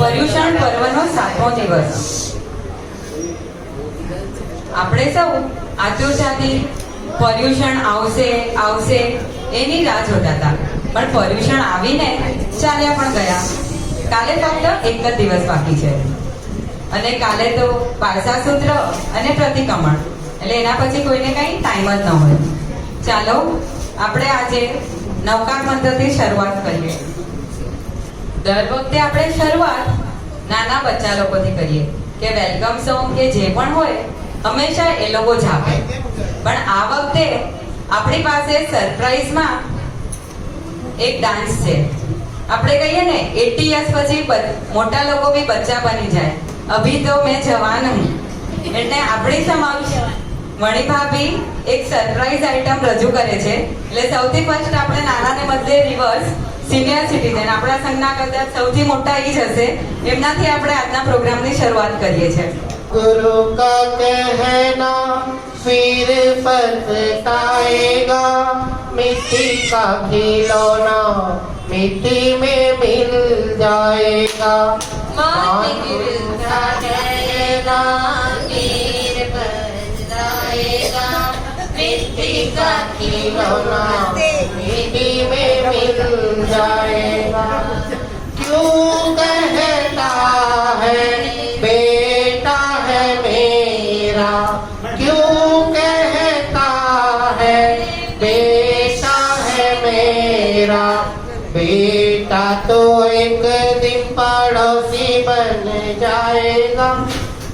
પર્યુષણ પર્વનો 7મો દિવસ. આપણે સૌ આતુરતાથી પર્યુષણ આવશે એની રાહ જોતા હતા, પણ પર્યુષણ આવીને ચાલ્યા પણ ગયા. કાલે ફક્ત એક જ દિવસ બાકી છે અને કાલે તો પારસાસૂત્ર અને પ્રતિક્રમણ, એટલે એના પછી કોઈને કઈ ટાઈમ જ ન હોય. ચાલો આપણે આજે નવકાર મંત્રથી શરૂઆત કરીએ. દર વખતે આપણે શરૂઆત નાના બચ્ચા લોકોથી કરીએ કે વેલકમ સોંગ કે જે પણ હોય હંમેશા એ લોકો જ આપે, પણ આ વખતે આપણી પાસે સરપ્રાઈઝમાં એક ડાન્સ છે. આપણે કહીએ ને 80 યર્સ પછી મોટા લોકો બી બચ્ચા બની જાય. અભી તો મેં જવાન હું, એટલે આપણી સમક્ષ મણી ભાભી એક સરપ્રાઈઝ આઈટમ રજૂ કરે છે. એટલે સૌથી ફર્સ્ટ આપણે નાનાને બદલે રિવર્સ સિનિયર સિટીઝન, આપણા સંઘના કદાચ સૌથી મોટા એ જ હશે, એમનાથી આપણે આજના પ્રોગ્રામની શરૂઆત કરીએ છીએ. गुरु का कहना फिर पछताएगा, मिट्टी का खिलौना मिट्टी में मिल जाएगा. गुरु का कहना फिर पछताएगा, मिट्टी का खिलौना मिट्टी में मिल जाएगा. क्यों कहता है बेटा है मेरा, क्यों कहता है बेटा है मेरा. बेटा तो एक दिन पड़ोसी बन जाएगा,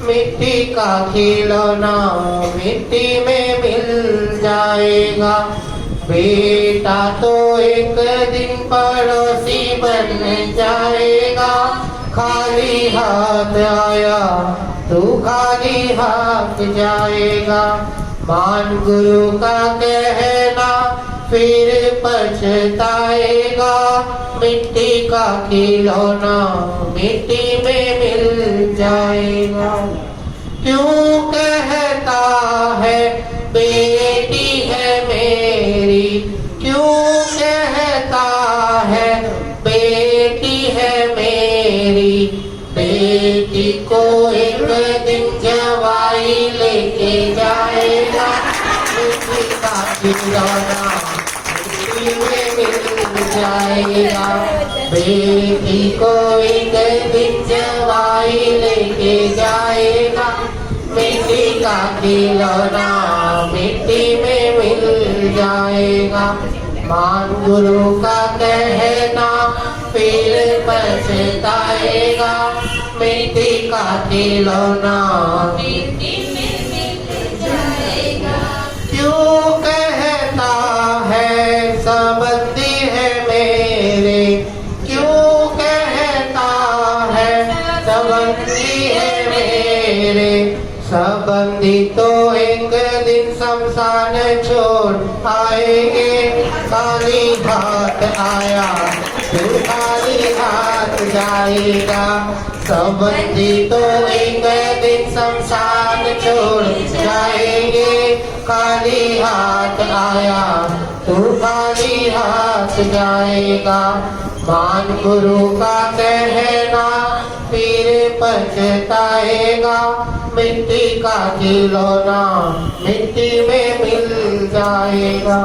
मिट्टी का खिलौना मिट्टी में मिल जाएगा. बेटा तो एक दिन पड़ोसी बन जाएगा. खाली हाथ आया तू खाली हाथ जाएगा. मान गुरु का कहना फिर पछताएगा, मिट्टी का खिलौना मिट्टी में मिल जाएगा. क्यों कहता है बेटी है मेरी, क्यों कहता है बेटी है मेरी. बेटी को एक दिन जवाई लेके जाएगा, मिट्टी का खिलौना मिट्टी में मिल जाएगा. बेटी को एक दिन जवाई लेके जाएगा, मिट्टी का खिलौना मिट्टी में मिल जाएगा. मान गुरु का कहना फिर पछताएगा, मिट्टी का खिलौना मिट्टी में मिल जाएगा. क्यों कहता है संबंधी है मेरे, क्यों कहता है संबंधी है मेरे. संबंधी तो एक दिन शमशान छोड़ आएंगे. खाली हाथ आया तू खाली हाथ जाएगा. संबंधी तो एक दिन शमशान छोड़ जाएंगे. खाली हाथ आया तू खाली हाथ जाएगा. मान गुरु का कहना फिर पछताएगा, मिट्टी का खिलौना मिट्टी में मिल जाएगा.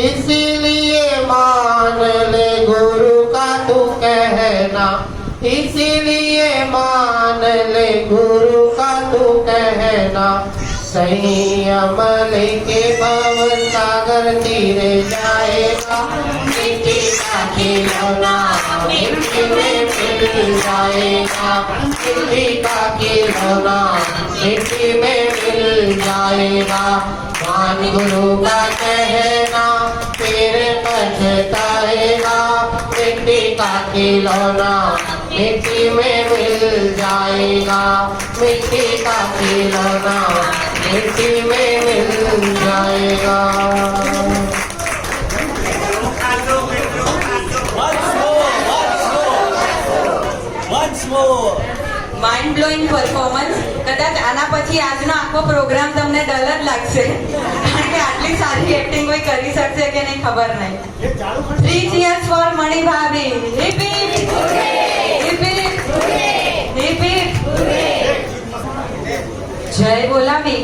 इसीलिए मान ले गुरु का तू कहना, इसीलिए मान ले गुरु का तू कहना. संयम लेके भवन सागर तीरे जाएगा, मिट्टी का खिलौना मिट्टी में मिल जाएगा. मिट्टी का खिलौना मिट्टी में मिल जाएगा. मान गुरु का कहना फिर पछताएगा, मिट्टी का खिलौना मिट्टी में मिल जाएगा. मिट्टी का खिलौना मिट्टी में मिल जाएगा. Mind blowing performance. કદાચ આના પછી આજનો આખો પ્રોગ્રામ તમને ડર જ લાગશે, કારણ કે આટલી સારી એક્ટિંગ કોઈ કરી શકશે કે નહીં ખબર નહીં. 3 cheers for મણી ભાભી. Repeat repeat. જય બોલાવી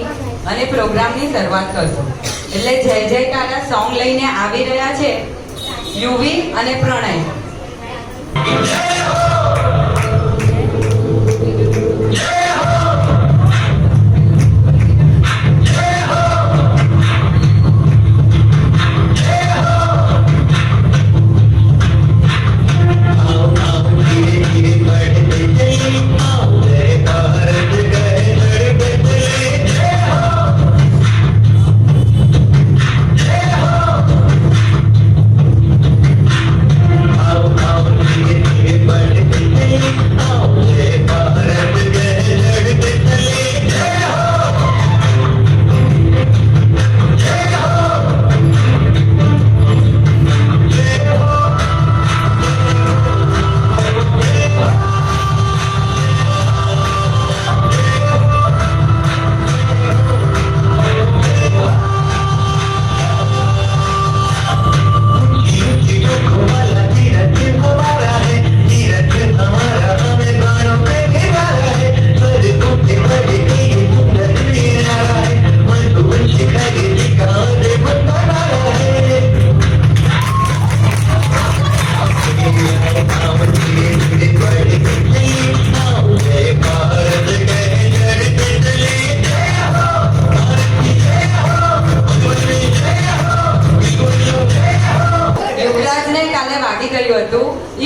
અને પ્રોગ્રામની શરૂઆત કરશું. એટલે જય જયકારા સોંગ લઈને આવી રહ્યા છે યુવી અને પ્રણય.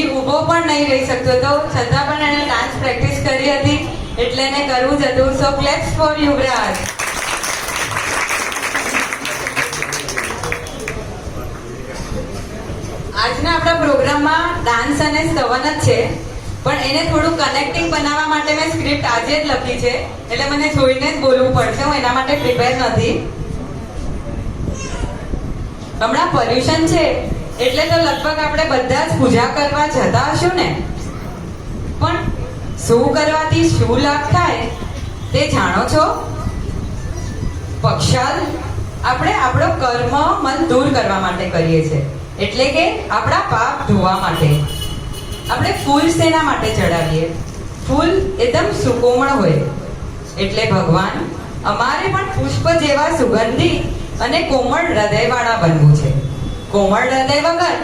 એ ઊભો પણ નહીં રહી શકતો હતો, છતાં પણ એને ડાન્સ પ્રેક્ટિસ કરી હતી એટલે એને કરવું જ હતું. સો ક્લેપ્સ ફોર યુવરાજ. આજના આપણા પ્રોગ્રામમાં ડાન્સ અને સ્તવન જ છે, પણ એને થોડું કનેક્ટિંગ બનાવવા માટે મેં સ્ક્રિપ્ટ આજે જ લખી છે, એટલે મને જોઈને જ બોલવું પડશે. હું એના માટે પ્રિપેર નથી. હમણાં પર્યુષણ છે એટલે તો લગભગ આપણે બધા જ પૂજા કરવા જતા હશું ને, પણ શું કરવાથી શું લાભ થાય તે જાણો છો? પક્ષાલ આપણે આપણો કર્મ મન દૂર કરવા માટે કરીએ છીએ, એટલે કે આપણા પાપ ધોવા માટે. આપણે ફૂલ શેના માટે ચડાવીએ? ફૂલ એકદમ સુકોમળ હોય એટલે ભગવાન અમારે પણ પુષ્પ જેવા સુગંધી અને કોમળ હૃદયવાળા બનવું છે. કોમળ હૃદય વગર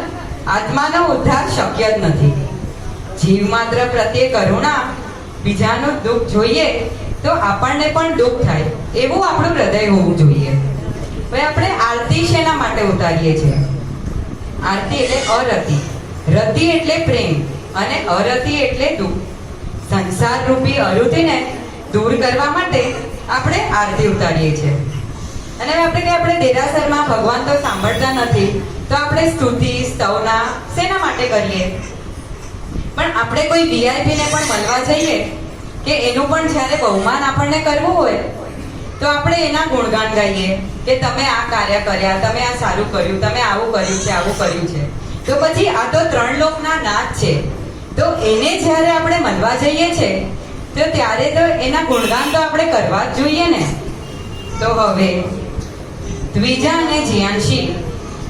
આત્માનો ઉદ્ધાર શક્ય જ નથી. જીવ માત્ર પ્રત્યે કરુણા, બીજાનું દુઃખ જોઈએ તો આપણને પણ દુઃખ થાય એવું આપણું હૃદય હોવું જોઈએ. હવે આપણે આરતી શેના માટે ઉતારીએ છીએ? આરતી એટલે અરતિ, રતિ એટલે પ્રેમ અને અરતિ એટલે દુઃખ. સંસાર રૂપી અરુતિને દૂર કરવા માટે આપણે આરતી ઉતારીએ છીએ. અને આપણે કે આપણે દેરાસરમાં ભગવાન તો સાંભળતા નથી, તો આપણે સ્તુતિ સ્તવના શેના માટે કરીએ? પણ આપણે કોઈ વીઆઈપી ને પણ મળવા જઈએ કે એનું પણ જ્યારે બહુમાન આપણને કરવું હોય તો આપણે એના ગુણગાન ગાઈએ કે તમે આ કાર્ય કર્યા, તમે આ સારું કર્યું, તમે આવું કર્યું છે, આવું કર્યું છે. તો પછી આ તો 3 લોકના નાથ છે, તો એને જ્યારે આપણે મળવા જઈએ છે તો ત્યારે તો એના ગુણગાન તો આપણે કરવા જ જોઈએ ને. તો હવે દ્વિજા અને જીયાંશી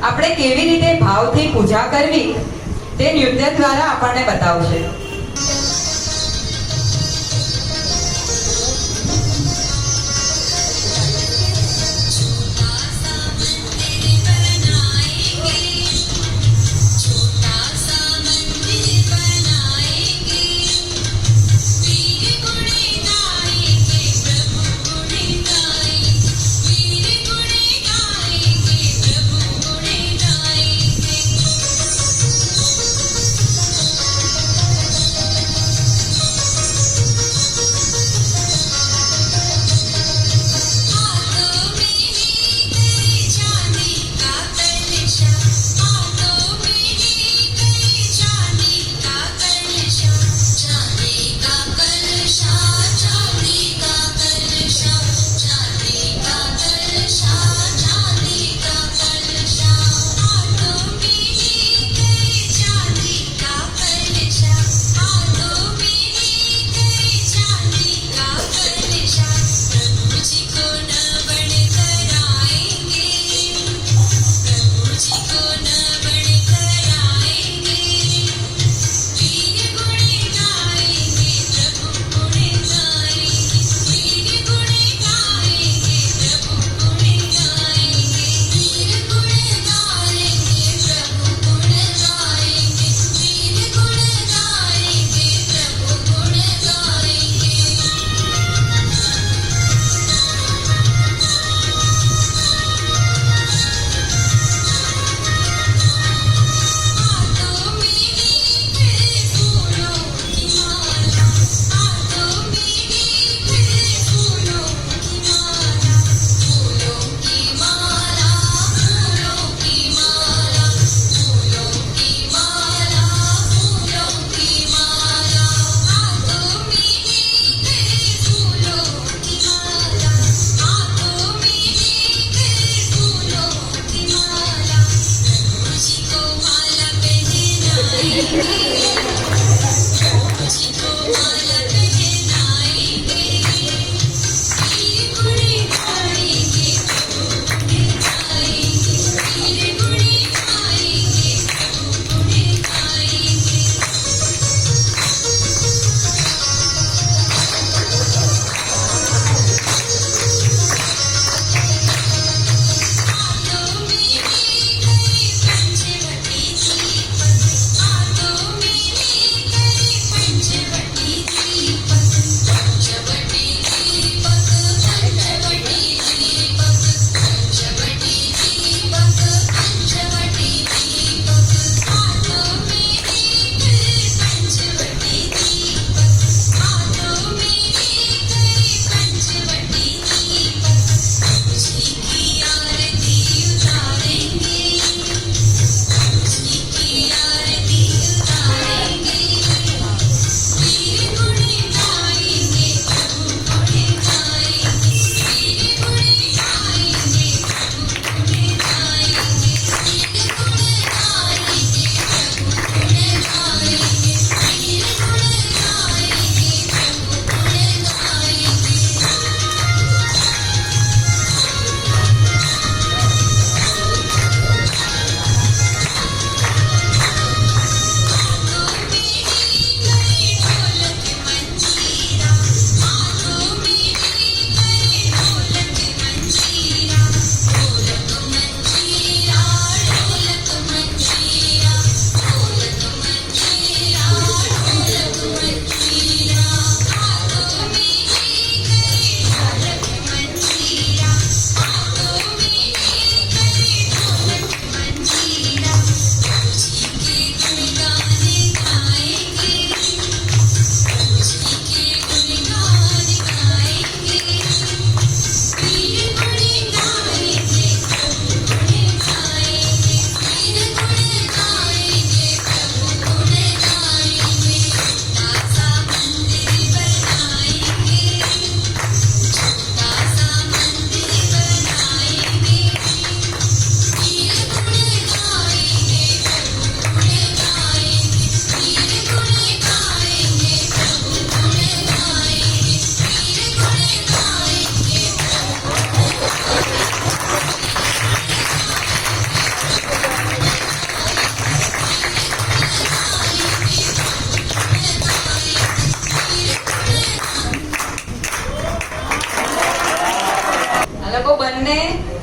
આપણે કેવી રીતે ભાવથી પૂજા કરવી તે નૃત્ય દ્વારા આપણને બતાવશે.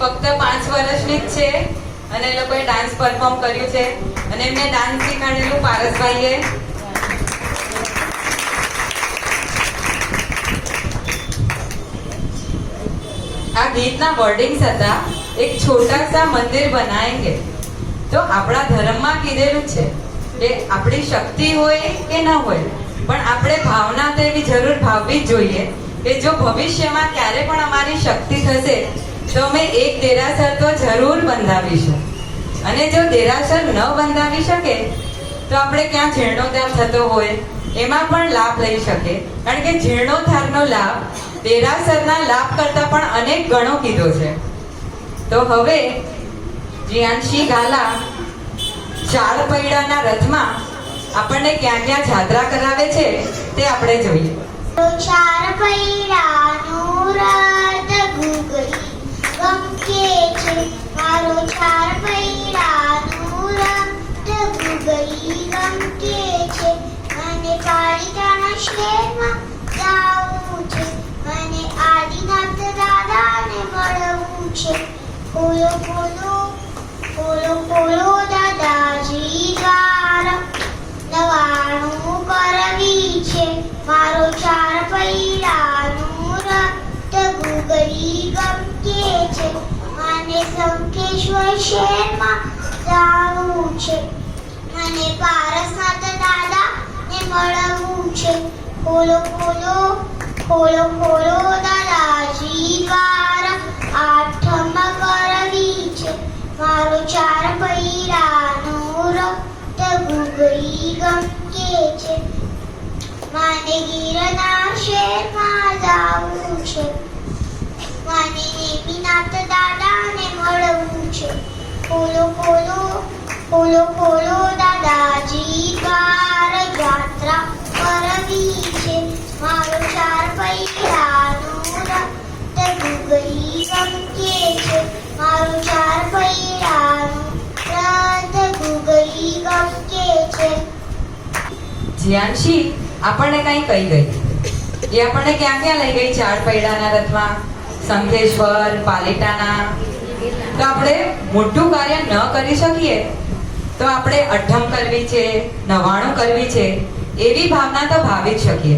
ફક્ત 5 વર્ષની જ છે અને એ લોકોએ ડાન્સ પરફોર્મ કર્યું છે અને એમને ડાન્સ શીખવાડેલું પારસભાઈએ. આ ગીતના વર્ડિંગ્સ હતા, એક છોટા સા મંદિર બનાએંગે. તો આપણા ધર્મમાં કીધેલું છે કે આપણી શક્તિ હોય કે ન હોય, પણ આપણે ભાવના તો એવી જરૂર ભાવવી જ જોઈએ કે જો ભવિષ્યમાં ક્યારે પણ અમારી શક્તિ થશે તો અમે એક દેરાસર તો જરૂર બંધાવીશું. અને જો દેરાસર ન બંધાવી શકે તો આપણે ક્યાં જીર્ણોદ્ધાર થતો હોય એમાં પણ લાભ લઈ શકે, કારણ કે જીર્ણોદ્ધારનો લાભ દેરાસરના લાભ કરતા પણ અનેક ગણો કીધો છે. તો હવે જીયાનશી ગાલા 4 પૈડાના રથમાં આપણને ક્યાં ક્યાં જાત્રા કરાવે છે તે આપણે જોઈએ. 4 પૈડાનું રથ ગુગળી ગમકે છે, મારો 4 પૈડાનું રથ ગુગળી ગમકે છે. મને પાલિતાણા શહેરમાં જાવું છે, મને આદિનાથ દાદાને મળવું છે. બોલો બોલો બોલો બોલો દાદાજી દ્વાર નવાણું કરવી છે, મારો 4 પૈડાનું રથ ગુગળી ગમકે છે. મને શંખેશ્વર શહેરમાં જાવું છે, મને પારસનાથ દાદાને મળવું છે. બોલો બોલો બોલો બોલો દાદાજી દ્વાર આઠમ કરવી છે, મારો 4 પૈડાનું રથ ગુગળી ગમકે છે. મને ગિરનાર શહેરમાં જાવું છે, મને નેમિનાથ દાદાને મળવું છે. બોલો બોલો બોલો બોલો દાદાજી દ્વાર યાત્રા કરવી છે, મારો 4 પૈડાનું રથ ગુગળી ગમકે છે, મારો 4 પૈડાનું રથ ગુગળી ગમકે છે. જીયાનશી આપણને કઈ કહી ગઈ, એ આપણને ક્યાં ક્યાં લઈ ગઈ 4 પૈડાના રથમાં? શંખેશ્વર, પાલિતાણા. તો આપણે મોટું કાર્ય ન કરી શકીએ તો આપણે અઠ્ઠમ કરવી છે, નવાણું કરવી છે, એવી ભાવના તો ભાવી જ શકીએ.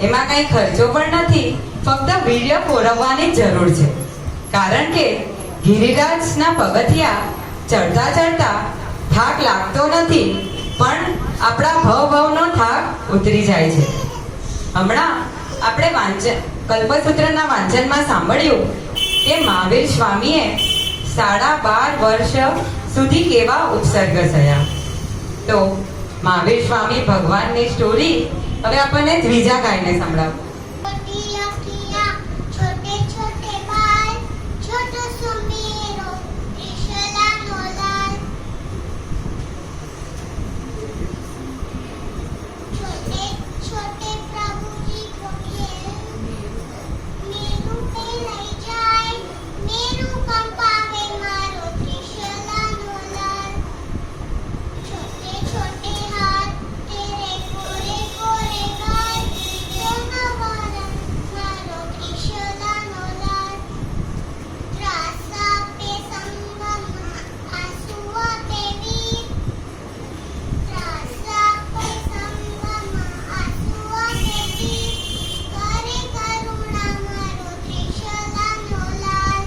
એમાં કઈ ખર્ચો પણ નથી, ફક્ત વીર્ય પોરવવાની જ જરૂર છે. કારણ કે ગિરિરાજના પગથિયા ચડતા ચડતા થાક લાગતો નથી, પણ આપણા ભવનો થાક ઉતરી જાય છે. હમણાં આપણે કલ્પસૂત્રના વાંચનમાં સાંભળ્યું કે મહાવીર સ્વામીએ 12.5 વર્ષ સુધી કેવા ઉપસર્ગ થયા. તો મહાવીર સ્વામી ભગવાનની સ્ટોરી હવે આપણને ત્રીજા ગાયને સંભળાવો. छोटी अखियाँ, छोटे छोटे बाल, छोटो सो मेरो त्रिशूलानो लाल. छोटे छोटे प्रभुजी को खेल, मेरू पे लई जाए, मेरू कंपावे मारो त्रिशूलानो लाल. छोटे छोटे हाथ, तेरे कोरे कोरे गाल, दोनों वाला मारो त्रिशूलानो लाल. ત્રાસા પે સંગમ આંસુઓ પે વીર, ત્રાસા પે સંગમ આંસુઓ પે વીર, કરે કરુણા મારો ત્રિશૂલાનો લાલ.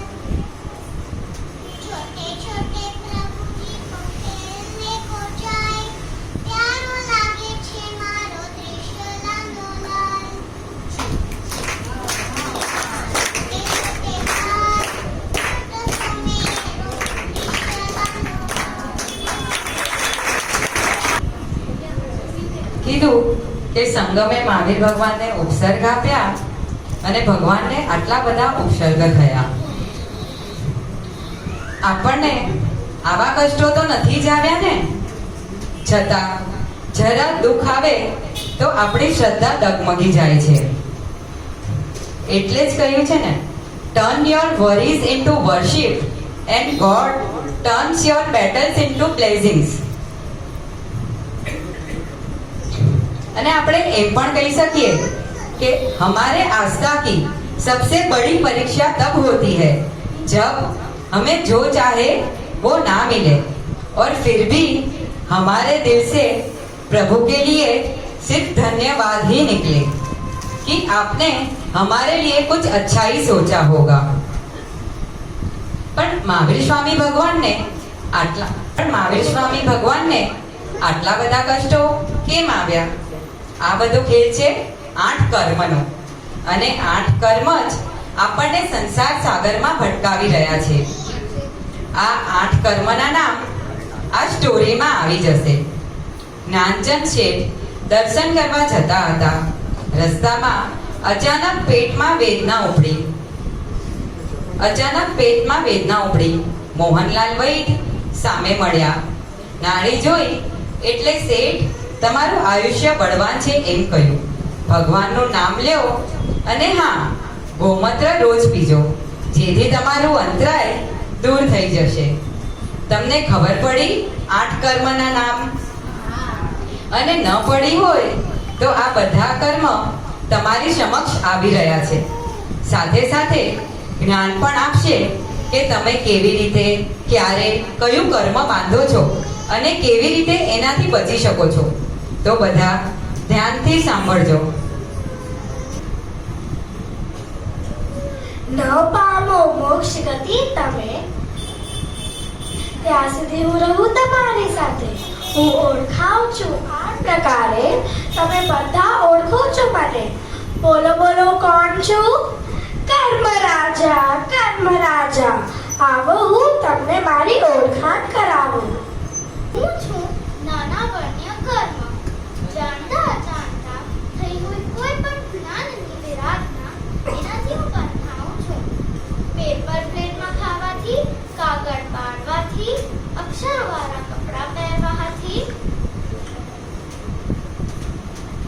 छोटे छोटे प्रभुजी को खेलने को जाए, प्यारो लागे छे मारो त्रिशूलानो लाल. छोटे छोटे बाल, छोटो सो मेरो त्रिशूलानो लाल. કીધું કે સંગમે મહાવીર ભગવાનને ઉપસર્ગ આપ્યા અને ભગવાનને આટલા બધા ઉપસર્ગ થયા. આપણને આવા કષ્ટો તો નથી જ આવ્યા ને, છતાં જરા દુઃખ આવે તો આપણી શ્રદ્ધા ડગમગી જાય છે. એટલે જ કહ્યું છે ને, turn your worries into worship and God turns your battles into blessings. અને આપણે એમ પણ કહી શકીએ कि हमारे आस्था की सबसे बड़ी परीक्षा तब होती है जब हमें जो चाहे वो ना मिले और फिर भी हमारे दिल से प्रभु के लिए सिर्फ धन्यवाद ही निकले कि आपने हमारे लिए कुछ अच्छा ही सोचा होगा। પણ મહાવીર સ્વામી ભગવાનને આટલા બધા કષ્ટો કેમ આવ્યા? આ બધો ખેલ છે 8 કર્મનો, અને 8 કર્મ જ આપણને સંસાર સાગરમાં ભટકાવી રહ્યા છે. આ 8 કર્મના નામ આ સ્ટોરીમાં આવી જશે. જ્ઞાનચંદ શેઠ દર્શન કરવા જતા હતા. રસ્તામાં અચાનક પેટમાં વેદના ઉપડી. મોહનલાલ વૈદ સામે મળ્યા. નાડી જોઈ એટલે શેઠ તમારું આયુષ્ય બળવાન છે એમ કહ્યું. ભગવાનનું નામ લ્યો અને હા, ગોમત્ર રોજ પીજો, જેથી તમારું અંતરાય દૂર થઈ જશે. તમને ખબર પડી 8 કર્મના નામ? અને ન પડી હોય તો આ બધા કર્મ તમારી સમક્ષ આવી રહ્યા છે. સાથે સાથે જ્ઞાન પણ આપશે કે તમે કેવી રીતે, ક્યારે, કયું કર્મ બાંધો છો અને કેવી રીતે એનાથી બચી શકો છો. તો બધા ધ્યાનથી સાંભળજો. ન પામો મોક્ષ ગતિ તમે, ત્યાં સુધી હું રહું તમારી સાથે. હું ઓળખાઉં છું 8 પ્રકારે, તમે બધા ઓળખો છો મને. બોલો બોલો, કોણ છું? કર્મ રાજા. આવો હું તમને મારી ઓળખાણ કરાવું. હું છું નાના વર્ણ્ય કર્મ. જાણતા અજાણતા થઈ હોય કોઈ પણ જ્ઞાનની વિરાધના, એનાથી હું બંધાઉં છું. પેપર પ્લેટમાં ખાવાથી, કાગળ પાડવાથી, અક્ષરવાળા કપડાં પહેરવાથી,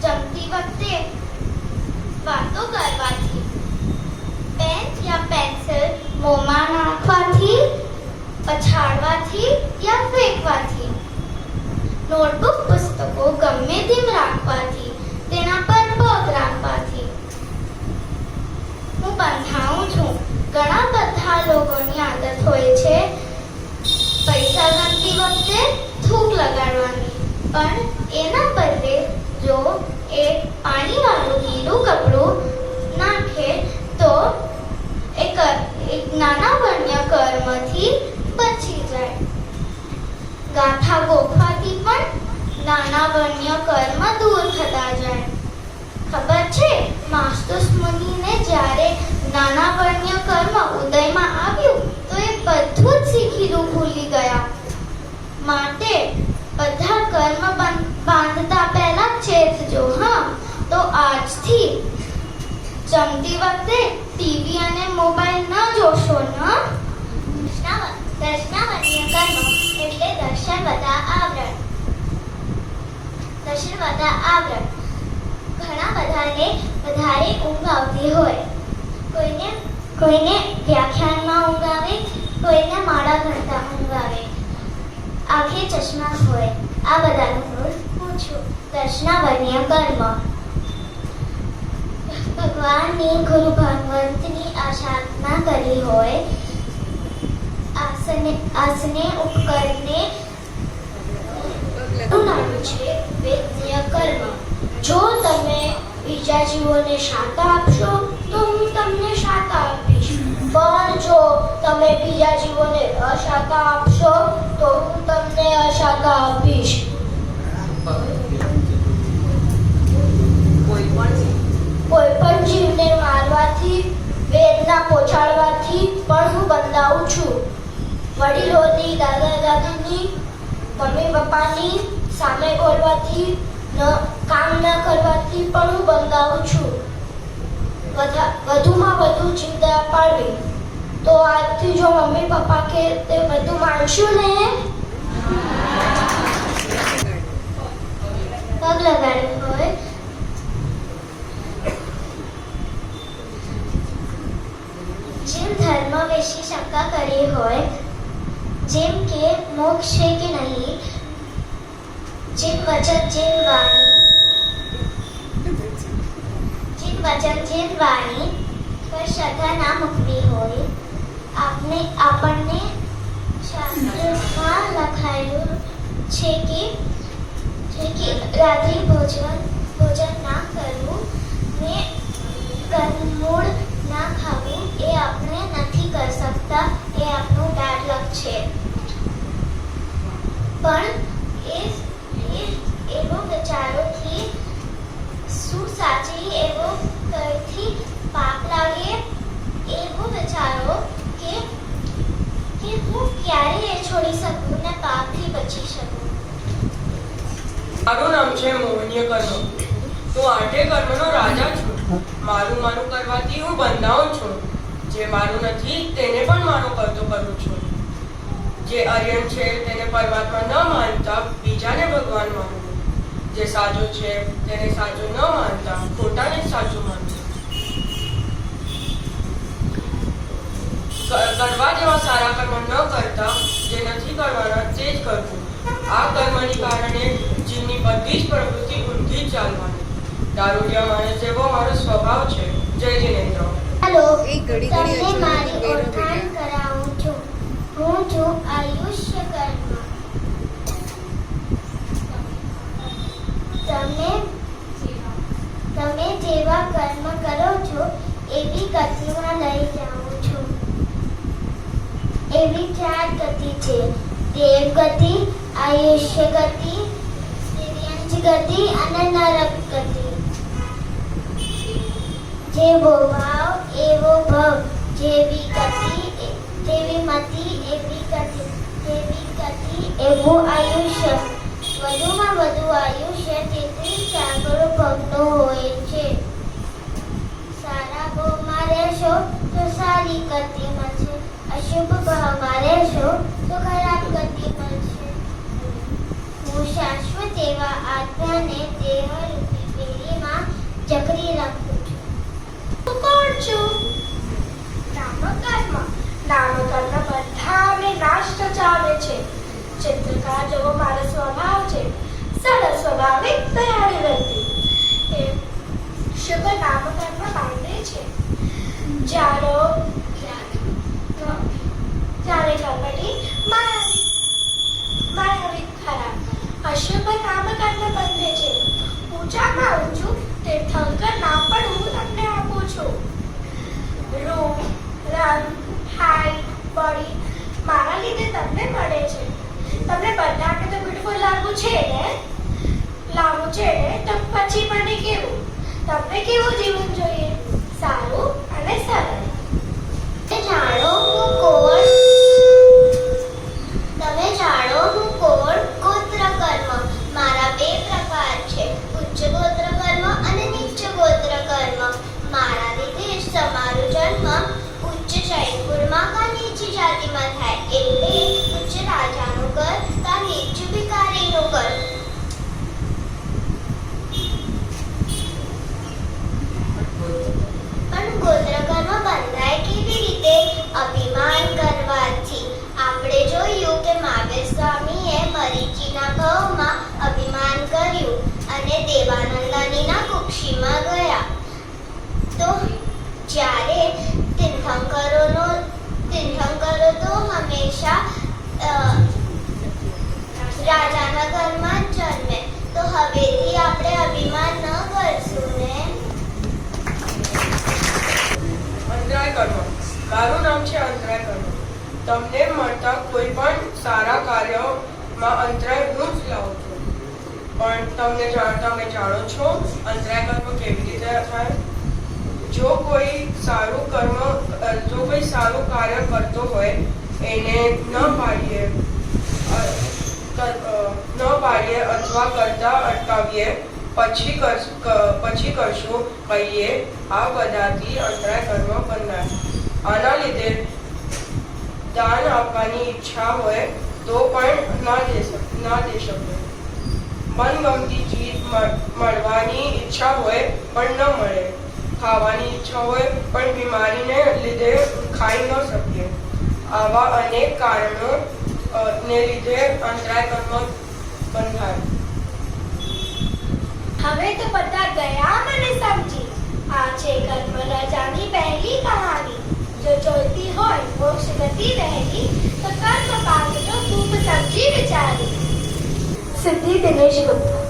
જમતી વખતે વાતો કરવાથી, પેન યા પેન્સિલ મોંમાં નાખવાથી, પછાડવાથી યા ફેંકવાથી, નોટબુક પુસ્તકો ગમે તેમ રાખવાથી, તેના પર પગ રાખવાથી હું બંધાઉં છું. ઘણા બધા લોકોની આદત હોય છે પૈસા ગણતી વખતે થૂક લગાડવાની, પણ એના બદલે જો એ પાણીવાળું ગીલું કપડું નાખે તો એક નાના વર્ણ્ય કર્મથી બચી જાય. ગાથા ગોખવાથી પણ નાના વર્ણ્ય કર્મ દૂર થતા જાય. ખબર છે, માસ્તુસ મુનિને જ્યારે નાના વર્ણ્ય કર્મ ઉદયમાં આવ્યું તો એ બધું જ શીખીલું ભૂલી ગયા. માટે બધા કર્મ બાંધતા પહેલા ચેતજો. હા, તો આજથી જમતી વખતે ટીવી અને મોબાઈલ ન જોશો ન. દર્શનાવર્ણ્ય કર્મ એટલે દર્શન વત્તા આવરણ. ઘણા બધાને વધારે ઊંઘ આવતી હોય. કોઈને વ્યાખ્યાનમાં ઊંઘ આવે, કોઈને માળા ભણતા ઊંઘ આવે, આંખે ચશ્મા હોય. આ બધાનું મૂળ હું છું. દર્શનાવર્ણ્ય કર્મ. ભગવાનની ગુરુ ભગવંતની આરાધના કરી હોય, આસને ઉપકરણે નામ છે વેદ્ય કર્મ. જો તમે બીજા જીવોને શાતા આપશો તો હું તમને શાતા આપીશ, પણ જો તમે બીજા જીવોને અશાતા આપશો તો હું તમને અશાતા આપીશ. કોઈ પણ જીવને મારવાથી, વેદના પહોંચાડવાથી પણ હું બંધાઉં છું. વડીલોની, દાદા દાદીની, મમ્મી પપ્પાની સામે બોલવાથી, કામ ન કરવાથી પણ હું બંધાઉં છું. વધુમાં વધુ ચિંતા પાડવી. તો આજથી જો મમ્મી પપ્પા કે તે બધું માનશું ને. પગ લગાડ્યું હોય, જેમ ધર્મ વિશે શંકા કરી હોય, જેમ કે મોક્ષ છે કે નહીં, જેમ વચન જેમ વાણી પર શ્રદ્ધા ના મૂકવી હોય, આપણને શાસ્ત્રમાં લખાયું છે કે રાત્રિ ભોજન ના કરવું ને કંદમૂળ ના ખાવું એ આપણે નથી કરી શકતા, એ આપણું બેડ લક છે. પણ એવો વિચારોથી શું સાચી એવો કઈથી પાપ લાગે એવો વિચારો કે હું ક્યારે એ છોડી શકું ને પાપથી બચી શકું. મારું નામ છે મોહનીય કર્મ. હું આઠે કર્મનો રાજા છું. મારું કરવાથી હું બંધાઉં છું. જે મારું નથી તેને પણ મારો કરતો કરું છું. જે આર્યન છે તેને પરમાત્મા ન માનતા બીજાને ભગવાન માનવું. જે સાચો છે તેને સાચું ન માનતા ખોટાને જ સાચું માનવું. કરવા જેવા સારા કર્મ ન કરતા જે નથી કરવાના તે જ કરવું. આ કર્મની કારણે જીવની બધી જ પ્રવૃત્તિ ઊંધી જ ચાલવાની. દારૂડિયા માણસ જેવો મારો સ્વભાવ છે. જય જિનેન્દ્ર. હેલો, તમને મારી ઓળખાણ કરાવું છું. હું છું આયુષ્ય કર્મ. તમે જેવા કર્મ કરો છો એવી ગતિમાં લઈ જાઉં છું. એવી 4 ગતિ છે: દેવ ગતિ, આયુષ્ય ગતિ, દિવ્યાંશ ગતિ અને નરક ગતિ. જેવો ભાવ એવો ભવ, જેવી ગતિ તેવી મતિ, એવી ગતિ એવું આયુષ્ય. વધુમાં વધુ આયુષ્ય 33 સાગરો ભગનો હોય છે. સારા ભાવમાં રહેશો તો સારી ગતિ મળશે, અશુભ ભાવમાં રહેશો તો ખરાબ ગતિ મળશે. હું શાશ્વત એવા આત્માને દેહરૂપી પેઢીમાં જકરી રાખું છું. હું કોણ છું? નામકર્મ બધાને નાશ રચાવે છે. ચિત્રકાર જેવો મારો સ્વભાવ છે. સરળ સ્વભાવિક દયાળી વ્યક્તિ. એ શુભ નામકર્મ બાંધે છે. જ્યારે કપટી માયાવી ખરાબ. અશુભ નામકર્મ બંધે છે. ઊંચામાં ઊંચું તીર્થંકર નામ પણ હું તમને આપું છું. રૂપ, રંગ, હાઈટ, બોડી મારા લીધે તમને મળે છે. તમને બધાને તો બ્યુટીફુલ લાગવું છે ને? તો પછી મને કેવું? તમને કેવું જીવન જોઈએ? સારું અને સરળ. તમે જાણો હું કોણ? ગોત્ર કર્મ. મારા 2 પ્રકાર છે: ઉચ્ચ ગોત્ર કર્મ અને નીચ ગોત્ર કર્મ. મારા લીધે જ તમારો જન્મ ઉચ્ચ જયપુરમાં કા નીચી જાતિમાં થાય. એટલે ઉચ્ચ રાજાનું ઘર કા નીચ ભિખારીનું ઘર. પણ ગોત્ર કર્મ બંધાય કેવી રીતે? અભિમાન કરવાથી. આપણે જોયું કે મહાવીર સ્વામીએ મરીચીના ભાવમાં અભિમાન કર્યું અને દેવાનંદાનીના કુક્ષીમાં ગયા. તો જ્યારે તીર્થંકરો તો હંમેશા રાજાના ઘરમાં જ જન્મે. તો હવેથી આપણે અભિમાન ન કરશું ને. અંતરાય કર્મ. મારું નામ છે અંતરાય કર્મ. તમને મળતા કોઈ પણ સારા કાર્યમાં અંતરાય હું જ લાવું છું. પણ તમે જાણો છો અંતરાય કર્મ કેવી રીતે થાય? જો કોઈ સારું કાર્ય કરતો હોય એને ન પાડીએ અથવા કરતા અટકાવીએ, પછી કરશું કહીએ, આ બધાથી અંતરાય કર્મ બંધાય. આના લીધે દાન આપવાની ઈચ્છા હોય તો પણ ના દે શકે. મનગમતી ચીજ મળવાની ઈચ્છા હોય પણ ન મળે. ખાવાની ઈચ્છા હોય પણ બીમારીને લીધે ખાઈ ન શકીએ. આવા અનેક કારણો ને લીધે અંતરાય કર્મ બંધાય. હવે તો બધા ગયા મને સમજી. આ છે કર્મ રાજાની પહેલી કહાની. જો જોઈતી હોય મોક્ષ વિચારી. સિદ્ધિ દિનેશ ગુપ્તા,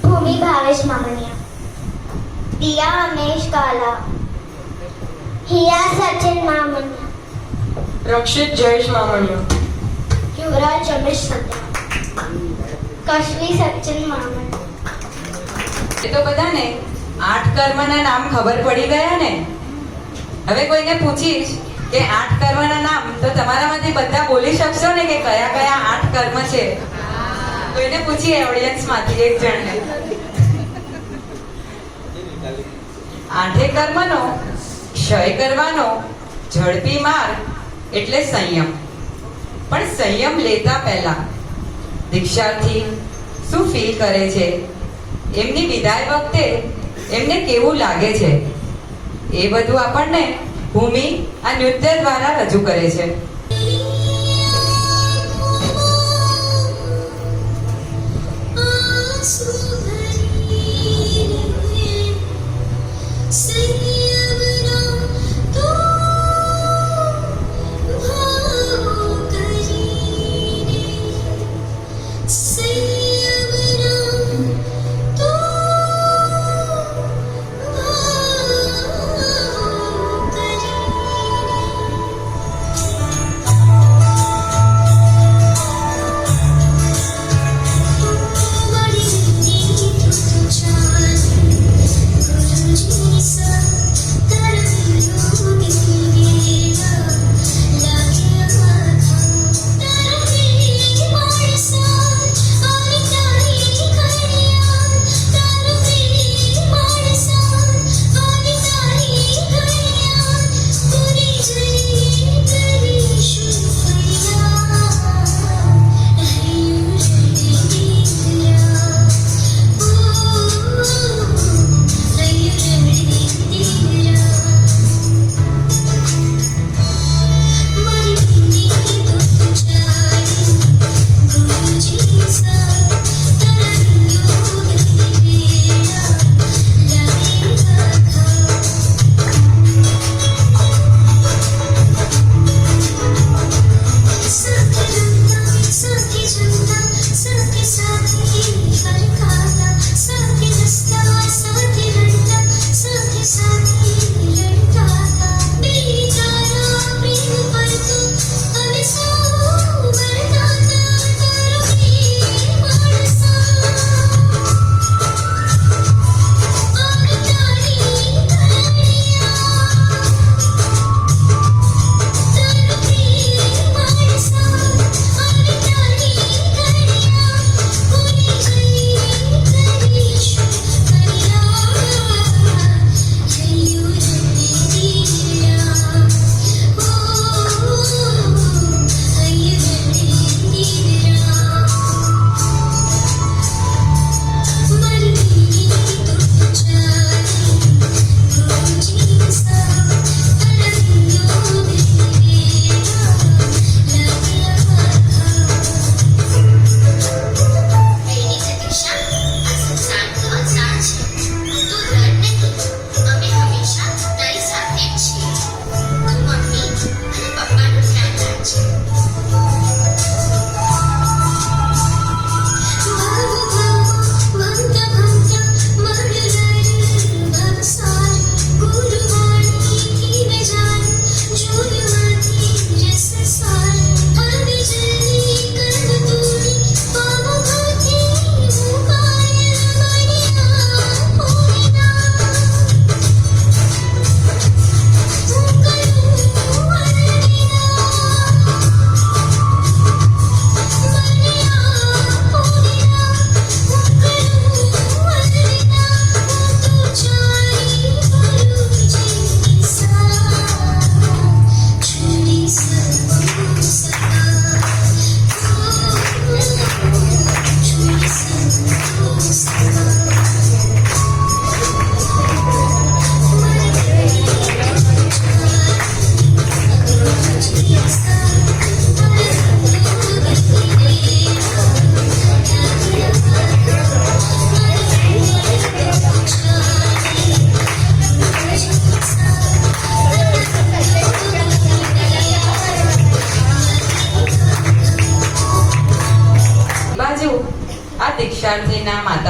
ભૂમિ ભાવેશ મામણિયા, દિયા અમેશ કાલા, હિયા સચિન મામણિયા, રક્ષિત જયેશ મામણિયો, યુવરાજ રમેશ સત્યા, કશ્મી સચિન મામણિયા. એ તો બધાને 8 કર્મના નામ ખબર પડી ગયા ને. હવે કોઈને પૂછીશ કે 8 કર્મના નામ, તો તમારામાંથી બધા બોલી શકશો ને કે કયા કયા 8 કર્મ છે? કોઈને પૂછીએ ઓડિયન્સમાંથી એક જણને. 8 કર્મનો ક્ષય કરવાનો ઝડપી માર્ગ એટલે સંયમ. પણ સંયમ લેતા પહેલા દીક્ષાર્થી શું ફીલ કરે છે, એમની વિદાય વખતે એમને કેવું લાગે છે, એ બધું આપણને ભૂમિ આ નૃત્ય દ્વારા રજૂ કરે છે.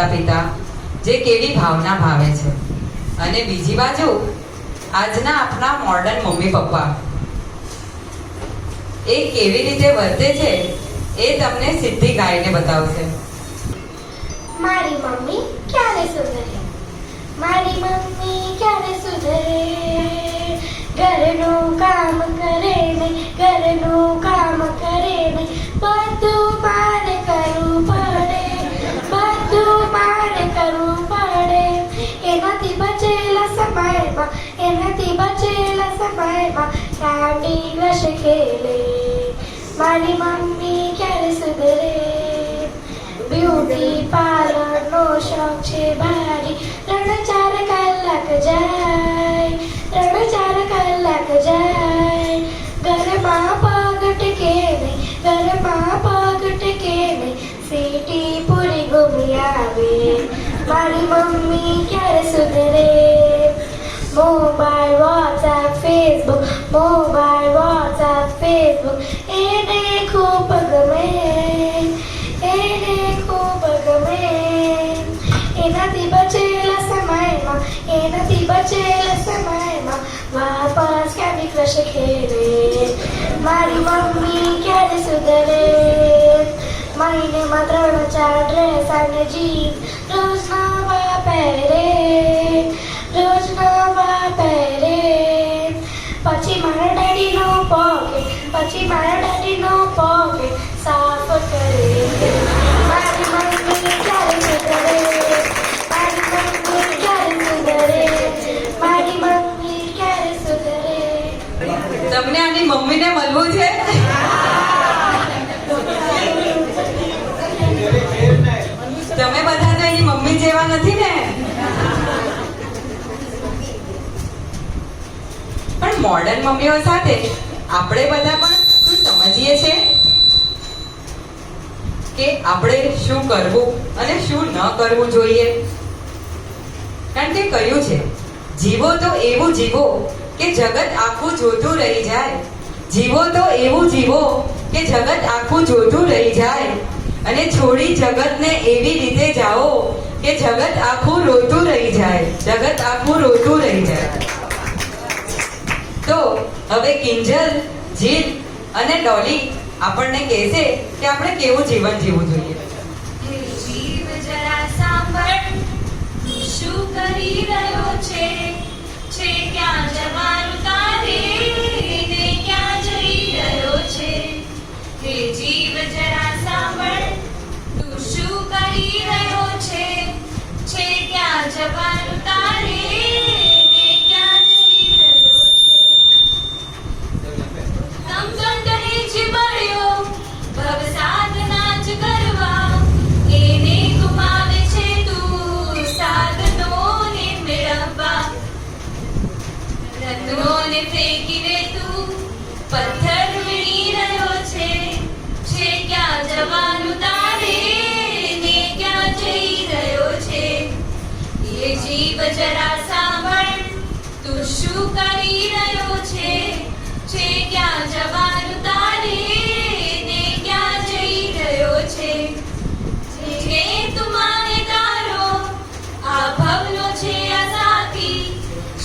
માતા પિતા જે કેવી ભાવના ભાવે છે, અને બીજી બાજુ આજના આપણા મોડર્ન મમ્મી પપ્પા એ કેવી રીતે વર્તે છે એ તમને સિદ્ધિ ગાઈને બતાવશે. મારી મમ્મી ક્યારે સુધરે, મારી મમ્મી ક્યારે સુધરે, ઘરનું કામ કરે ને, ઘરનું કામ કરે ને, બધું મારે કરવું પડે, બધું મારે કરવું પડે. એનાથી બચેલા સમયમાં, એનાથી બચેલા સમયમાં કાંડી રસ ખેલે. મારી મમ્મી ક્યારે સુધરે, બ્યુટી પાર્લરનો શોખ છે ભારી, 3-4 કલાક જાય, 3-4 કલાક જાય. ઘરમાં પગ ટેકે નહીં, ઘરમાં પગ ટેકે નહીં, સિટી પૂરી ઘૂમી આવે. મારી મમ્મી ક્યારે સુધરે, mobile WhatsApp Facebook, mobile WhatsApp Facebook એને ખૂબ ગમે, એને ખૂબ ગમે. એનાથી બચેલા સમયમાં, એનાથી બચેલા સમયમાં વાપસ કેન્ડી ક્રશ ખેલે. મારી મમ્મી ક્યારે સુધરે, મહિનેમાં 3-4 ડ્રેસ અને જીન્સ રોજ નવા પહેરે, રોજ નવા પહેરે. પછી મારા ડેડીનો પોકેટ, પછી મારા ડેડીનો પોકેટ સાફ કરે. મારી મમ્મી ક્યારે સુધરે, મારી મમ્મી ક્યારે સુધરે, મારી મમ્મી ક્યારે સુધરે. તમને આની મમ્મીને મળવું છે? તમે બધા તો એની મમ્મી જેવા નથી ને. પણ મોડર્ન મમ્મીઓ સાથે આપણે બધા પણ શું સમજીએ છીએ કે આપણે શું કરવું અને શું ન કરવું જોઈએ? કારણ કે કહ્યું છે, જીવો તો એવું જીવો કે જગત આખું જોતું રહી જાય, જીવો તો એવું જીવો કે જગત આખું જોતું રહી જાય, અને છોડી જગતને એવી રીતે જાઓ કે જગત આખું રોતું રહી જાય, જગત આખું રોતું રહી જાય. તો હવે કિંજલ, જીલ અને ડોલી આપણને કહેશે કે આપણે કેવું જીવન જીવવું જોઈએ. હે જીવ જરા સાંભળ, તું શું કરી રહ્યો છે ક્યાં જવાનું તારે ને ક્યાં જઈ રહ્યો છે. હે જીવ જરા સાંભળ, તું શું કરી રહ્યો છે ક્યાં જવાનું તારે ને ક્યાં જઈ રહ્યો છે. સમજણ દહેજ મળ્યો ભવ સાધના જ કરવા, એને ગુમાવે છે તું સાધનોને મેળવવા. રત્નોને ફેંકીને તું પથ્થર વીણી રહ્યો છે ક્યાં જવાનું તારે ને ક્યાં જઈ રહ્યો છે. એ જીવ જરા સાંભળ, તું શું કરી રહ્યો છે ક્યાં જવાનું તારે ને ક્યાં જઈ રહ્યો છે. જે તું માને તારો આ ભવનો છે આ સાથી,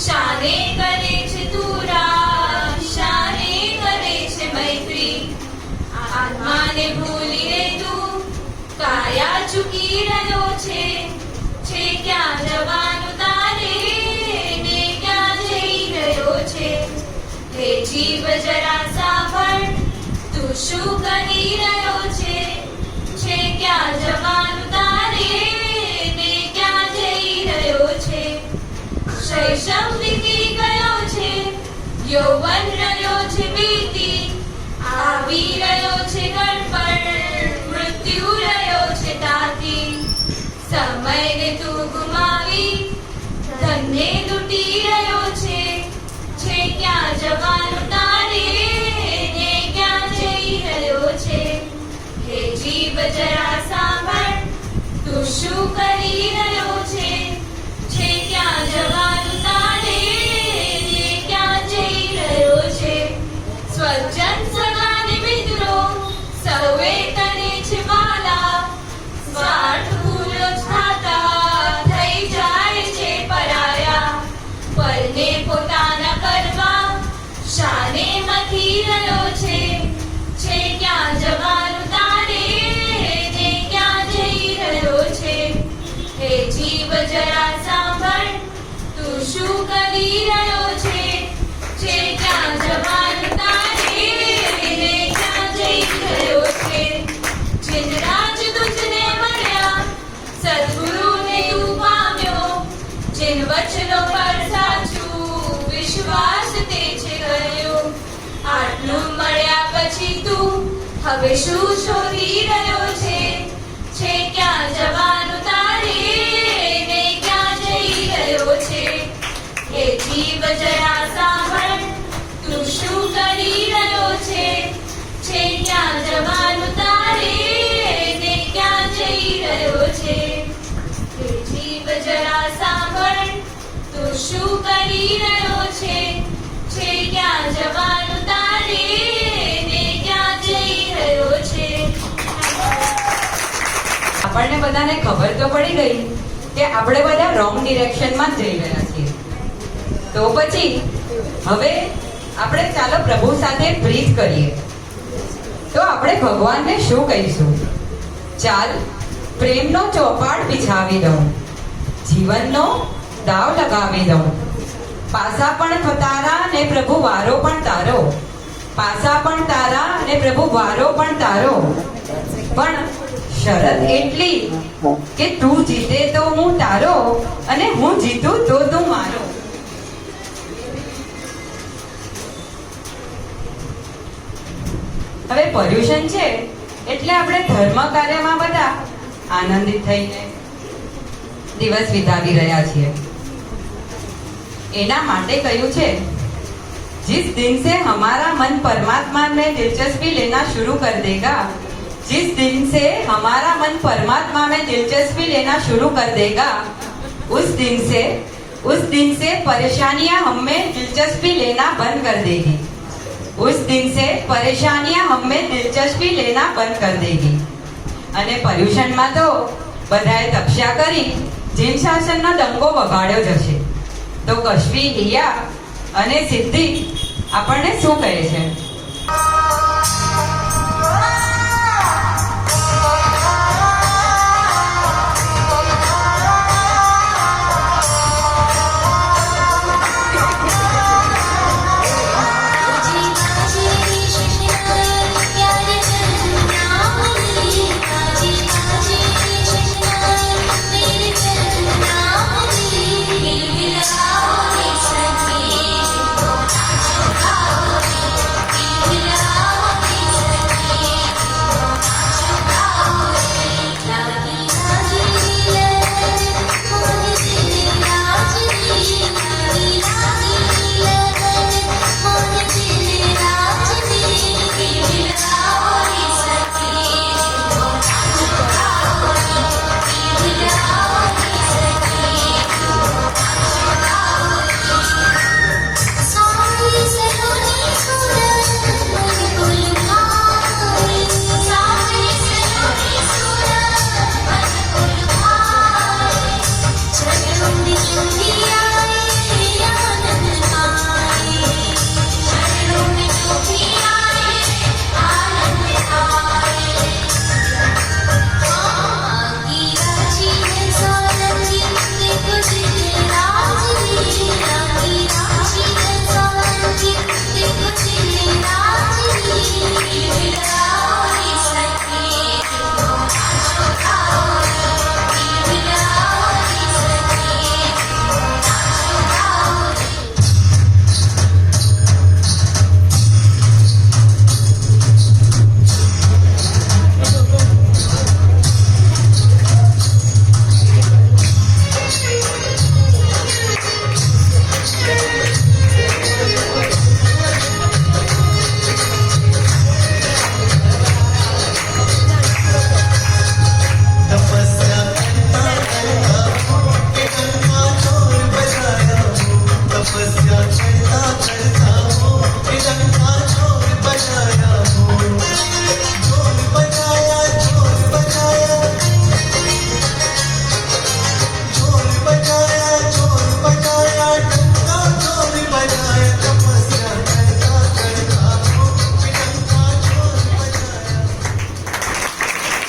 શાને કરે છે તું રામ, શાને કરે છે મૈત્રી. આત્માને ભૂલીને તું કાયા ચૂકી રહ્યો છે ક્યાં જવાનું તારે ને ક્યાં જઈ રહ્યો છે. હે જીવ જરા સાંભળ, તું શું કરી રહ્યો છે ક્યાં જવાનું તારે ને ક્યાં જઈ રહ્યો છે. શૈશવ વીતી ગયો છે, યૌવન રહ્યો છે વીતી, આવી રહ્યો છે ગડબડ, મૃત્યુ રહ્યો છે તાતી. સમયને તું ગુમાવી ધનને લૂંટી રહ્યો છે ક્યાં જવાનું તારે ને ક્યાં જઈ રહ્યો છે. હે જીવ જરા સાંભળ, તું શું કરી રહ્યો છે ક્યાં જવાનું તારે ને ક્યાં જઈ રહ્યો વચનો પર સાચું વિશ્વાસ તે છે ગયો. આટલું મળ્યા પછી તું હવે શું શોધી રહ્યો છે? છે ક્યાં જવાનું તારે ને ક્યાં જઈ રહ્યો છે? એ જીવ જરા સાંભળ, તું શું કરી રહ્યો છે? છે ક્યાં જવાનું તારે ને ક્યાં જઈ રહ્યો છે? એ જીવ જરા સાંભળ, તું શું કરી રહ્યો છે? છે ક્યાં જવાનું તારે ને ક્યાં જઈ રહ્યો છે? આપણને બધાને ખબર તો પડી ગઈ કે આપણે બધા રોંગ ડિરેક્શનમાં જઈ રહ્યા છીએ. તો પછી હવે આપણે ચાલો પ્રભુ સાથે પ્રીત કરીએ. તો આપણે ભગવાનને શું કહીશું? ચાલ પ્રેમનો ચોપાટ બિછાવી દઉં, જીવનનો દાવ લગાવી દઉં. પાસા પણ તારા ને પ્રભુ વારો પણ તારો, પાસા પણ તારા ને પ્રભુ વારો પણ તારો. પણ શરત એટલી કે તું જીતે તો હું તારો અને હું જીતું તો તું મારો. હવે પર્યુષણ છે એટલે આપણે ધર્મ કાર્યમાં બધા આનંદિત થઈને દિવસ વિતાવી રહ્યા છીએ. એના માટે કહ્યું છે, जिस दिन से हमारा मन परमात्मा में दिलचस्पी लेना शुरू कर देगा, जिस दिन से हमारा मन परमात्मा में दिलचस्पी लेना शुरू कर देगा, उस दिन से परेशानियां हम में दिलचस्पी लेना बंद कर देगी. उस दिन से परेशानियां हम में दिलचस्पी लेना बंद कर देगी. અને પર્યુષણમાં તો બધાએ તપસ્યા કરી જીન શાસનનો ડંકો વગાડ્યો જશે. તો કશ્મી હિયા અને સિદ્ધિ આપણને શું કહે છે?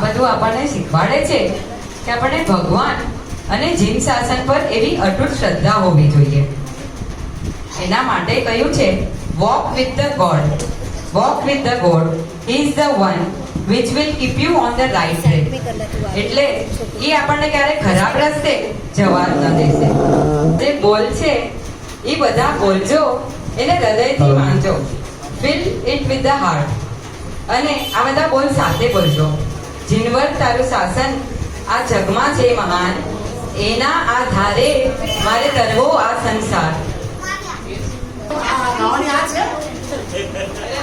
બધું આપણને શીખવાડે છે કે આપણે ભગવાન અને જીન શાસન પર એવી અતૂટ શ્રદ્ધા હોવી જોઈએ. એના માટે કહ્યું છે walk with the God. Walk with the God he is the one which will keep you on the right track. એટલે એ આપણને ક્યારે ખરાબ રસ્તે જવા ન દેશે. જે બોલ છે એ બધા બોલજો, એને હૃદયથી વાંચો. Feel it with the heart. અને આ બધા બોલ સાથે બોલજો. જીનવર તારું શાસન આ જગમાં છે મહાન, એના આધારે મારે તરવો આ સંસાર.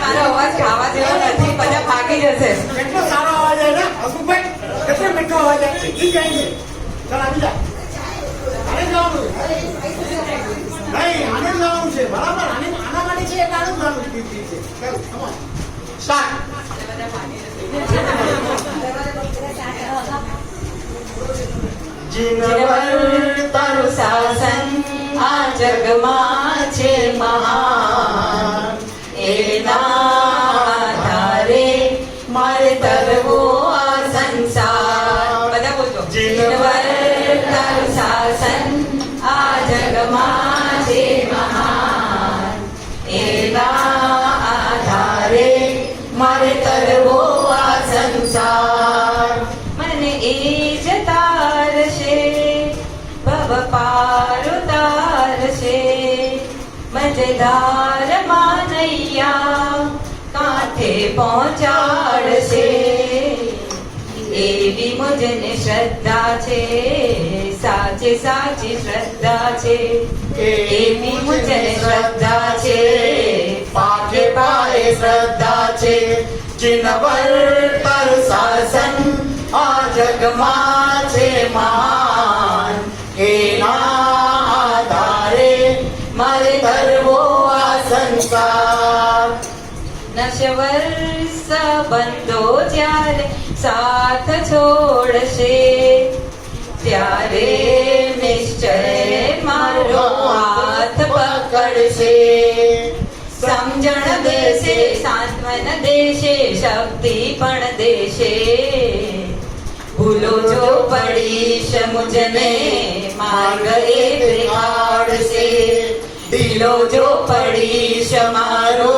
મારો અવાજ ખાવા જેવો નથી, બધા ભાગી જશે. કેટલો સારો અવાજ છે ને હસુભાઈ, કેટલો મીઠો અવાજ છે. ઈ કઈ છે. ચાલ આવી જા. આને જવાનું છે. નહીં, આને જવાનું છે. બરાબર, આના માટે છે એટલે આને જવાનું છે. ચાલો, come on. Start. જીનવર તારું શાસન આ જગમાં છે મહાન, એના આધારે મારે તરવો આ સંસાર. બધા બોલજો. જીનવર તારું શાસન આ જગમાં છે મહાન, એના આધારે મારે તરવો આ સંસાર. મને એ જ તારશે, ભવ પાર ઉતારશે, મજેદાર માનૈયા કાંઠે પહોંચાડશે. એવી મુજને શ્રદ્ધા છે, સાચે સાચી શ્રદ્ધા છે. એવી મુજને શ્રદ્ધા છે, પાકે પાએ શ્રદ્ધા છે. જીનવર તારું શાસન આ જગમાં છે મહાન, એના આધારે મારે ધરવો આ સંસાર. નશ્વર સંબંધો જ્યારે સાથ છોડશે, ત્યારે નિશ્ચય મારો હાથ પકડશે. સમજણ દેશે, સાંત્વન દેશે, શક્તિ પણ દેશે. ભૂલો જો પડીશ મુજને માર્ગ એ દેખાડશે. દિલો જો પડીશ મારો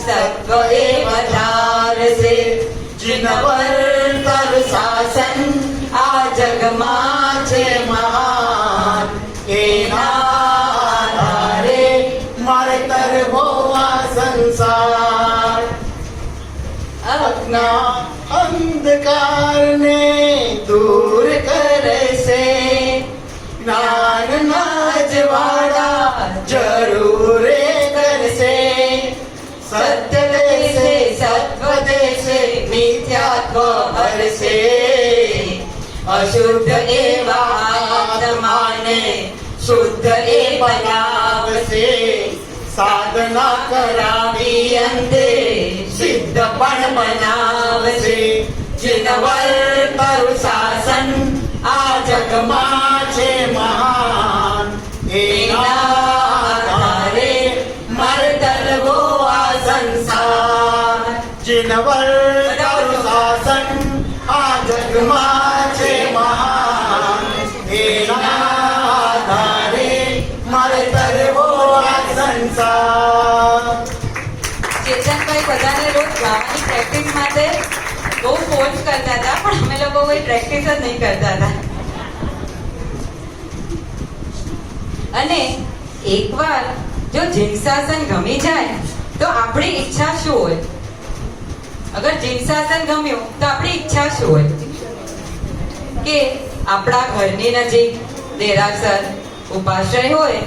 સત્વ એ વધારશે. જીનવર તારું શાસન આ જગમાં છે મહાન, એના આધારે મારે તરવો આ સંસાર. અજ્ઞા અંધકારને દૂર કરશે, જ્ઞાનના જ્વાળા જરૂર કરશે. સત્ય દેશે, સત્વ દેશે, મિથ્યાત્વ હરશે. અશુદ્ધ એવા આત્માને શુદ્ધ એ બનાવશે. સાધના કરાવી અંતે સિદ્ધ પણ બનાવશે. જીનવર તારું શાસન આ જગમાં છે મહાન, એના આધારે મારે તરવો આ સંસાર. જીનવર તારું શાસન આ જગમાં છે મહાન, એના આધારે મારે તરવો આ સંસાર. ચેતનભાઈ બધાને રોજ ગાવાની પ્રેક્ટિસ માટે બહુ ફોર્સ કરતા હતા, પણ અમે લોકો કોઈ પ્રેક્ટિસ જ નહીં કરતા હતા. અને એકવાર જો જીનશાસન ગમી જાય તો આપણી ઈચ્છા શું હોય? અગર જીનશાસન ગમ્યું તો આપણી ઈચ્છા શું હોય? કે આપણા ઘરની નજીક દેરાસર ઉપાશ્રય હોય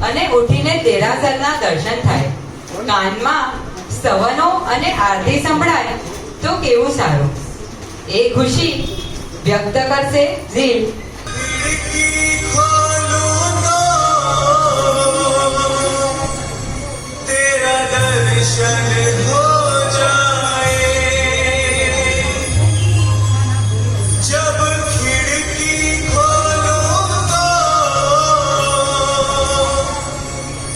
અને ઉઠીને દેરાસરના દર્શન થાય, કાનમાં સ્તવનો અને આરતી સંભળાય તો કેવું સારું. એ ખુશી વ્યક્ત કરશે ઝીલ. तेरा दर्शन हो जाए, जब खिड़की खोलूंगा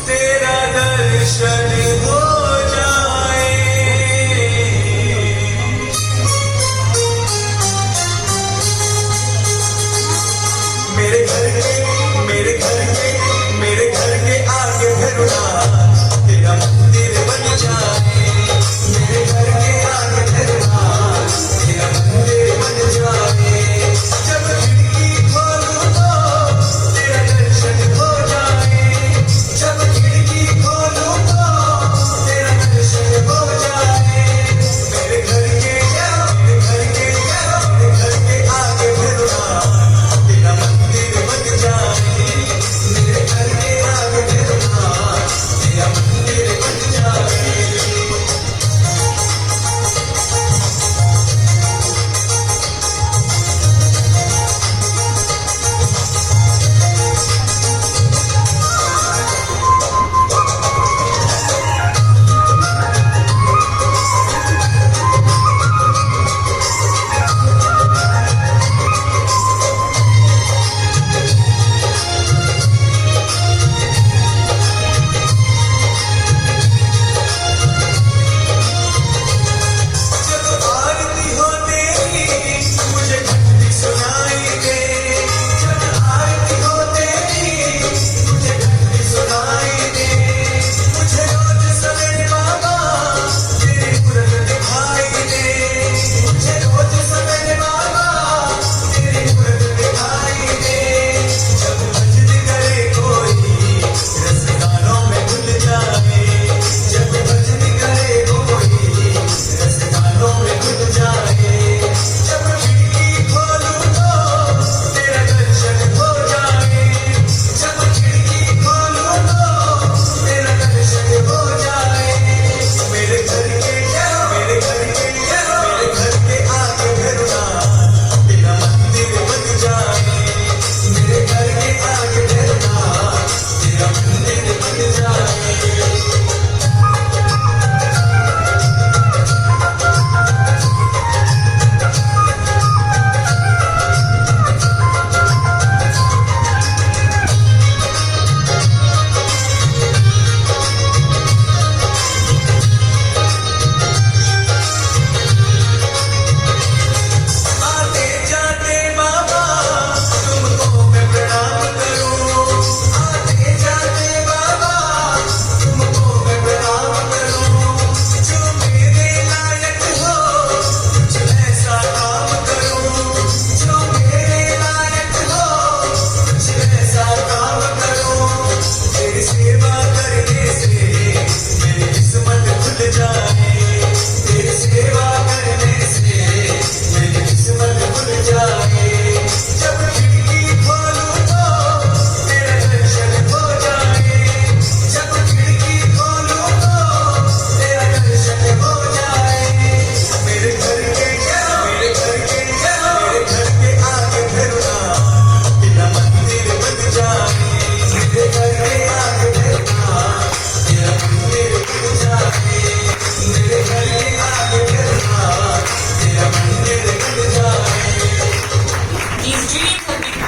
तेरा दर्शन हो जाए. मेरे घर सेवा करने से मेरी किस्मत खुल जाए, तेरी सेवा करने से मेरी किस्मत खुल जाए। जब खिड़की खोलूं तो तेरा दर्शन हो जाए, जब खिड़की खोलूं तो तेरा दर्शन हो जाए। मेरे घर के आगे फिरना तेरा मंदिर बन जाए, मेरे घर के आगे फिरना तेरा मंदिर बन जाए, मेरे घर के आगे फिरना तेरा मंदिर बन जाए। These dreams have been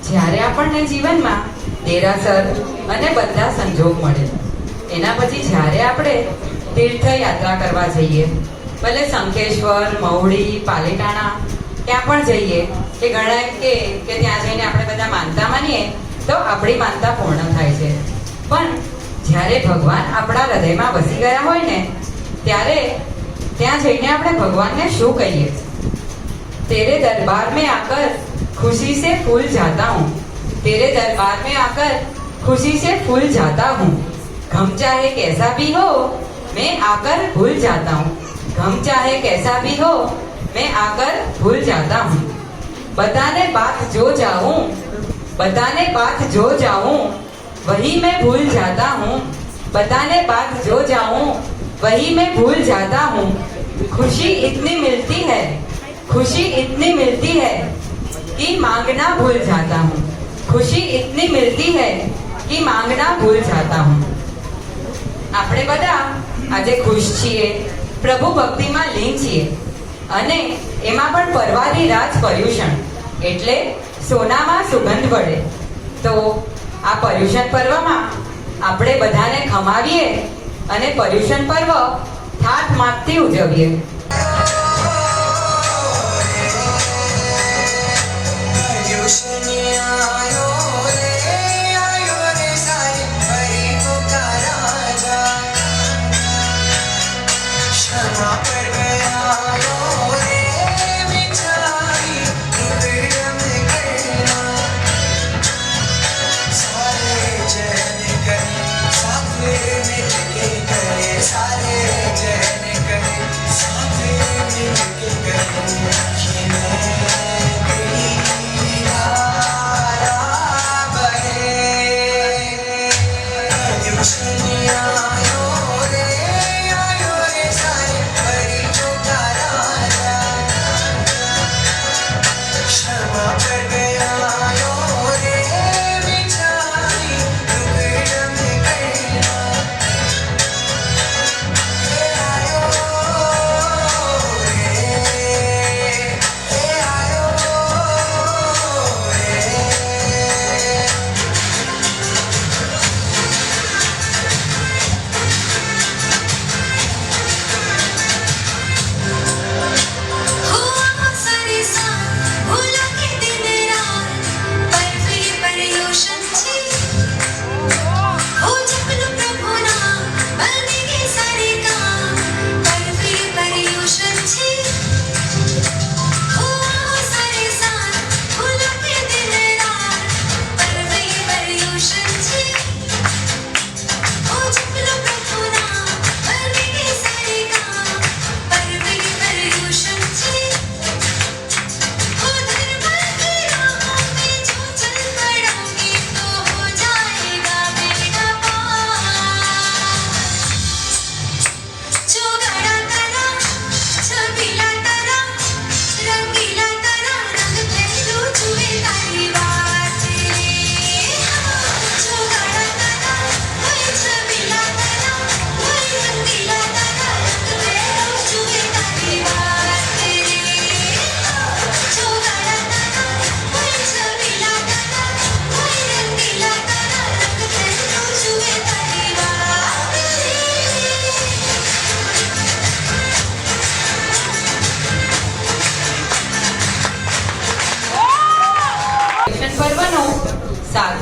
જ્યારે આપણને જીવનમાં દેરાસર અને બધા સંજોગ મળે, એના પછી જ્યારે આપણે તીર્થયાત્રા કરવા જઈએ, ભલે શંખેશ્વર, મહુડી, પાલીતાણા ત્યાં પણ જઈએ, કે ઘણા કે ત્યાં જઈને આપણે બધા માનતા માનીએ તો આપણી માનતા પૂર્ણ થાય છે. પણ જ્યારે ભગવાન આપણા હૃદયમાં વસી ગયા હોય ને, ત્યારે ત્યાં જઈને આપણે ભગવાનને શું કહીએ? तेरे दरबार में आकर खुशी से फूल जाता हूँ, तेरे दरबार में आकर खुशी से फूल जाता हूँ, गम चाहे कैसा भी हो मैं आकर भूल जाता हूँ, गम चाहे कैसा भी हो मैं आकर भूल जाता हूँ. बताने बात जो जाऊँ, बताने बात जो जाऊँ वही मैं भूल जाता हूँ, बताने बात जो जाऊँ वही मैं भूल जाता हूँ. खुशी इतनी मिलती है, खुशी इतनी मिलती है कि मांगना भूल जाता हूँ, खुशी इतनी मिलती है कि मांगना भूल जाता हूँ. આપણે બધા આજે ખુશ છીએ, પ્રભુ ભક્તિમાં લીન છીએ, અને એમાં પણ પરવારી રાજ પર્યુષણ એટલે સોનામાં સુગંધ વળે. તો આ પર્યુષણ પર્વમાં આપણે બધાને ખમાવીએ અને પર્યુષણ પર્વ થાક માગથી ઉજવીએ. सारे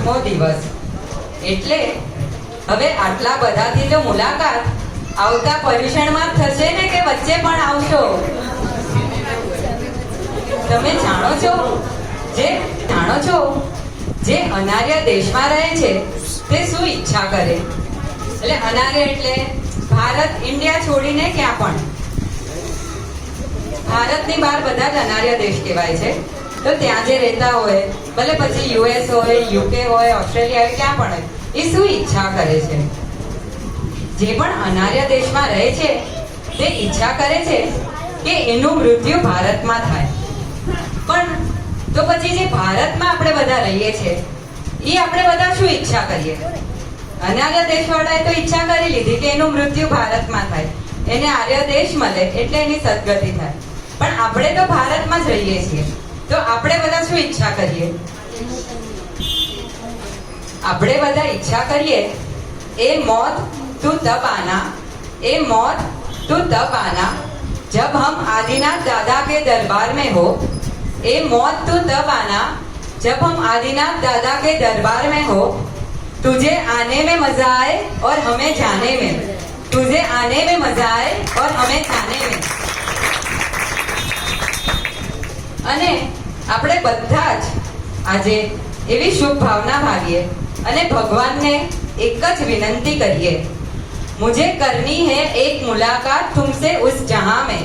50મો દિવસ. એટલે હવે આટલા બધાથી તો મુલાકાત આવતા પર્યુષણમાં જ થશે ને કે વચ્ચે પણ આવશો? તમે જાણો છો જે અનાર્ય દેશમાં રહે છે તે શું ઈચ્છા કરે? એટલે અનાર્ય એટલે ભારત ઇન્ડિયા છોડીને ક્યાં પણ, ભારતની બહાર બધા જ અનાર્ય દેશ કહેવાય છે. તો ત્યાં જે રહેતા હોય, ભલે પછી યુએસ હોય, યુકે હોય, ઓસ્ટ્રેલિયા હોય, ક્યાં પણ હોય, એ શું ઈચ્છા કરે છે? જે પણ અનાર્ય દેશમાં રહે છે તે ઈચ્છા કરે છે કે એનું મૃત્યુ ભારતમાં થાય. પણ તો પછી જે ભારતમાં આપણે બધા રહીએ છીએ એ આપણે બધા શું ઈચ્છા કરીએ? અનાર્ય દેશવાળાએ તો ઈચ્છા કરી લીધી કે એનું મૃત્યુ ભારતમાં થાય, એને આર્ય દેશ મળે એટલે એની સદગતિ થાય. પણ આપણે તો ભારતમાં જ રહીએ છીએ, તો આપણે બધા શું ઈચ્છા કરીએ? આપણે બધા ઈચ્છા કરીએ એ મોત તું तब आना, ए मौत तू तब आना जब हम आदिनाथ दादा के दरबार में हो. ए मौत तू तब आना जब हम आदिनाथ दादा के दरबार में हो. तुझे आने में मजा आए और हमें जाने में, तुझे आने में मजा आए और हमें जाने में. અને આપણે બધા જ આજે એવી શુભ ભાવના ભાવીએ અને ભગવાનને એક જ વિનંતી કરીએ, मुझे करनी है एक मुलाकात तुमसे उस जहां में,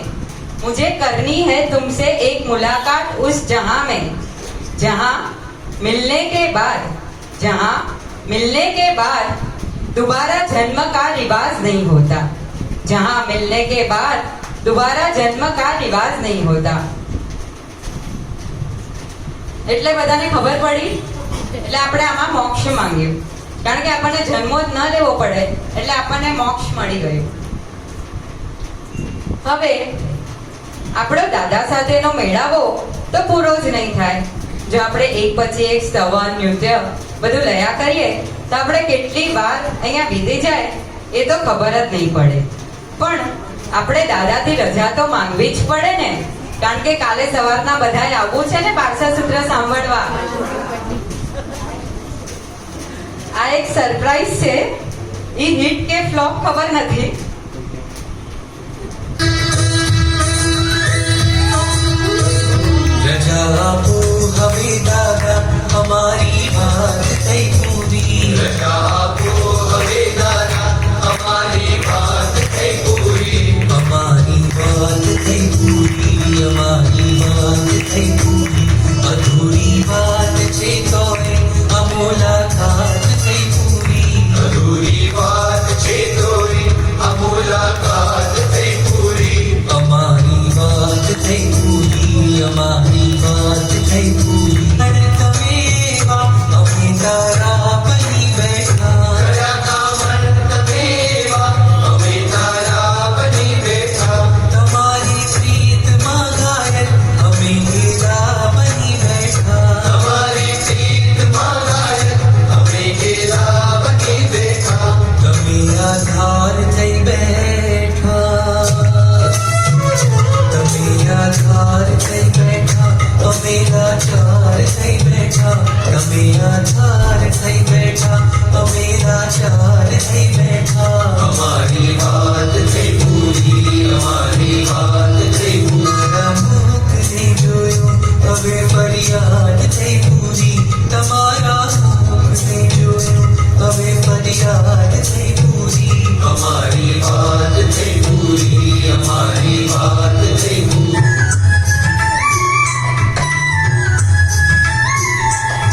मुझे करनी है तुमसे एक मुलाकात उस जहां में, जहां मिलने के बाद दोबारा जन्म का रिवाज नहीं होता, जहां मिलने के बाद दोबारा जन्म का रिवाज नहीं होता. એટલે બધાને ખબર પડી, એટલે આપણે આમાં મોક્ષ માંગ્યું, કારણ કે આપણને જન્મો જ ન લેવો પડે એટલે આપણને મોક્ષ મળી ગયું. હવે આપણો દાદા સાથેનો મેળાવો તો પૂરો જ નહીં થાય જો આપણે એક પછી એક સ્તવન, નૃત્ય બધું લયા કરીએ તો આપણે કેટલી વાર અહીંયા વીતી જાય એ તો ખબર જ નહીં પડે. પણ આપણે દાદાથી રજા તો માંગવી જ પડે ને, કારણ કે કાલે સવારના બધાએ આવવું છે ને પારસા સૂત્ર સાંભળવા. આ એક સરપ્રાઈઝ છે, એ હિટ કે ફ્લોપ ખબર નથી. रजा आपो हमें दादा हमारी बात થઈ પૂરી, रजा आपो हमें दादा हमारी बात થઈ પૂરી, हमारी बात થઈ પૂરી, हमारी बात થઈ પૂરી. અધૂરી વાત છે તોય આ મુલાકાત થઈ પૂરી, અધૂરી વાત છે તોય આ મુલાકાત થઈ પૂરી. અમારી વાત થઈ પૂરી, અમારી વાત થઈ પૂરી. અને તમે એવા અમે તારા બની બેઠા, કયા મન તમે એવા અમે તારા બની બેઠા. તમારી પ્રીતમાં ઘાયલ અમે ગેલા બની બેઠા, તમારી પ્રીતમાં ઘાયલ અમે ગેલા બની બેઠા. તમે આધાર થઈ બેઠા, તમે આધાર થઈ બેઠા, અમે લાચાર થઈ બેઠા, તમે આધાર થઈ બેઠા, અમે લાચાર થઈ બેઠા. અમારી વાત થઈ પૂરી, અમારી વાત થઈ પૂરા. મુખને જોયું હવે ફરિયાદ થઈ પૂરી, તમારા મુખને જોયું હવે ફરિયાદ થઈ પૂરી. અમારી વાત થઈ પૂરી, અમારી વાત થઈ પૂરી.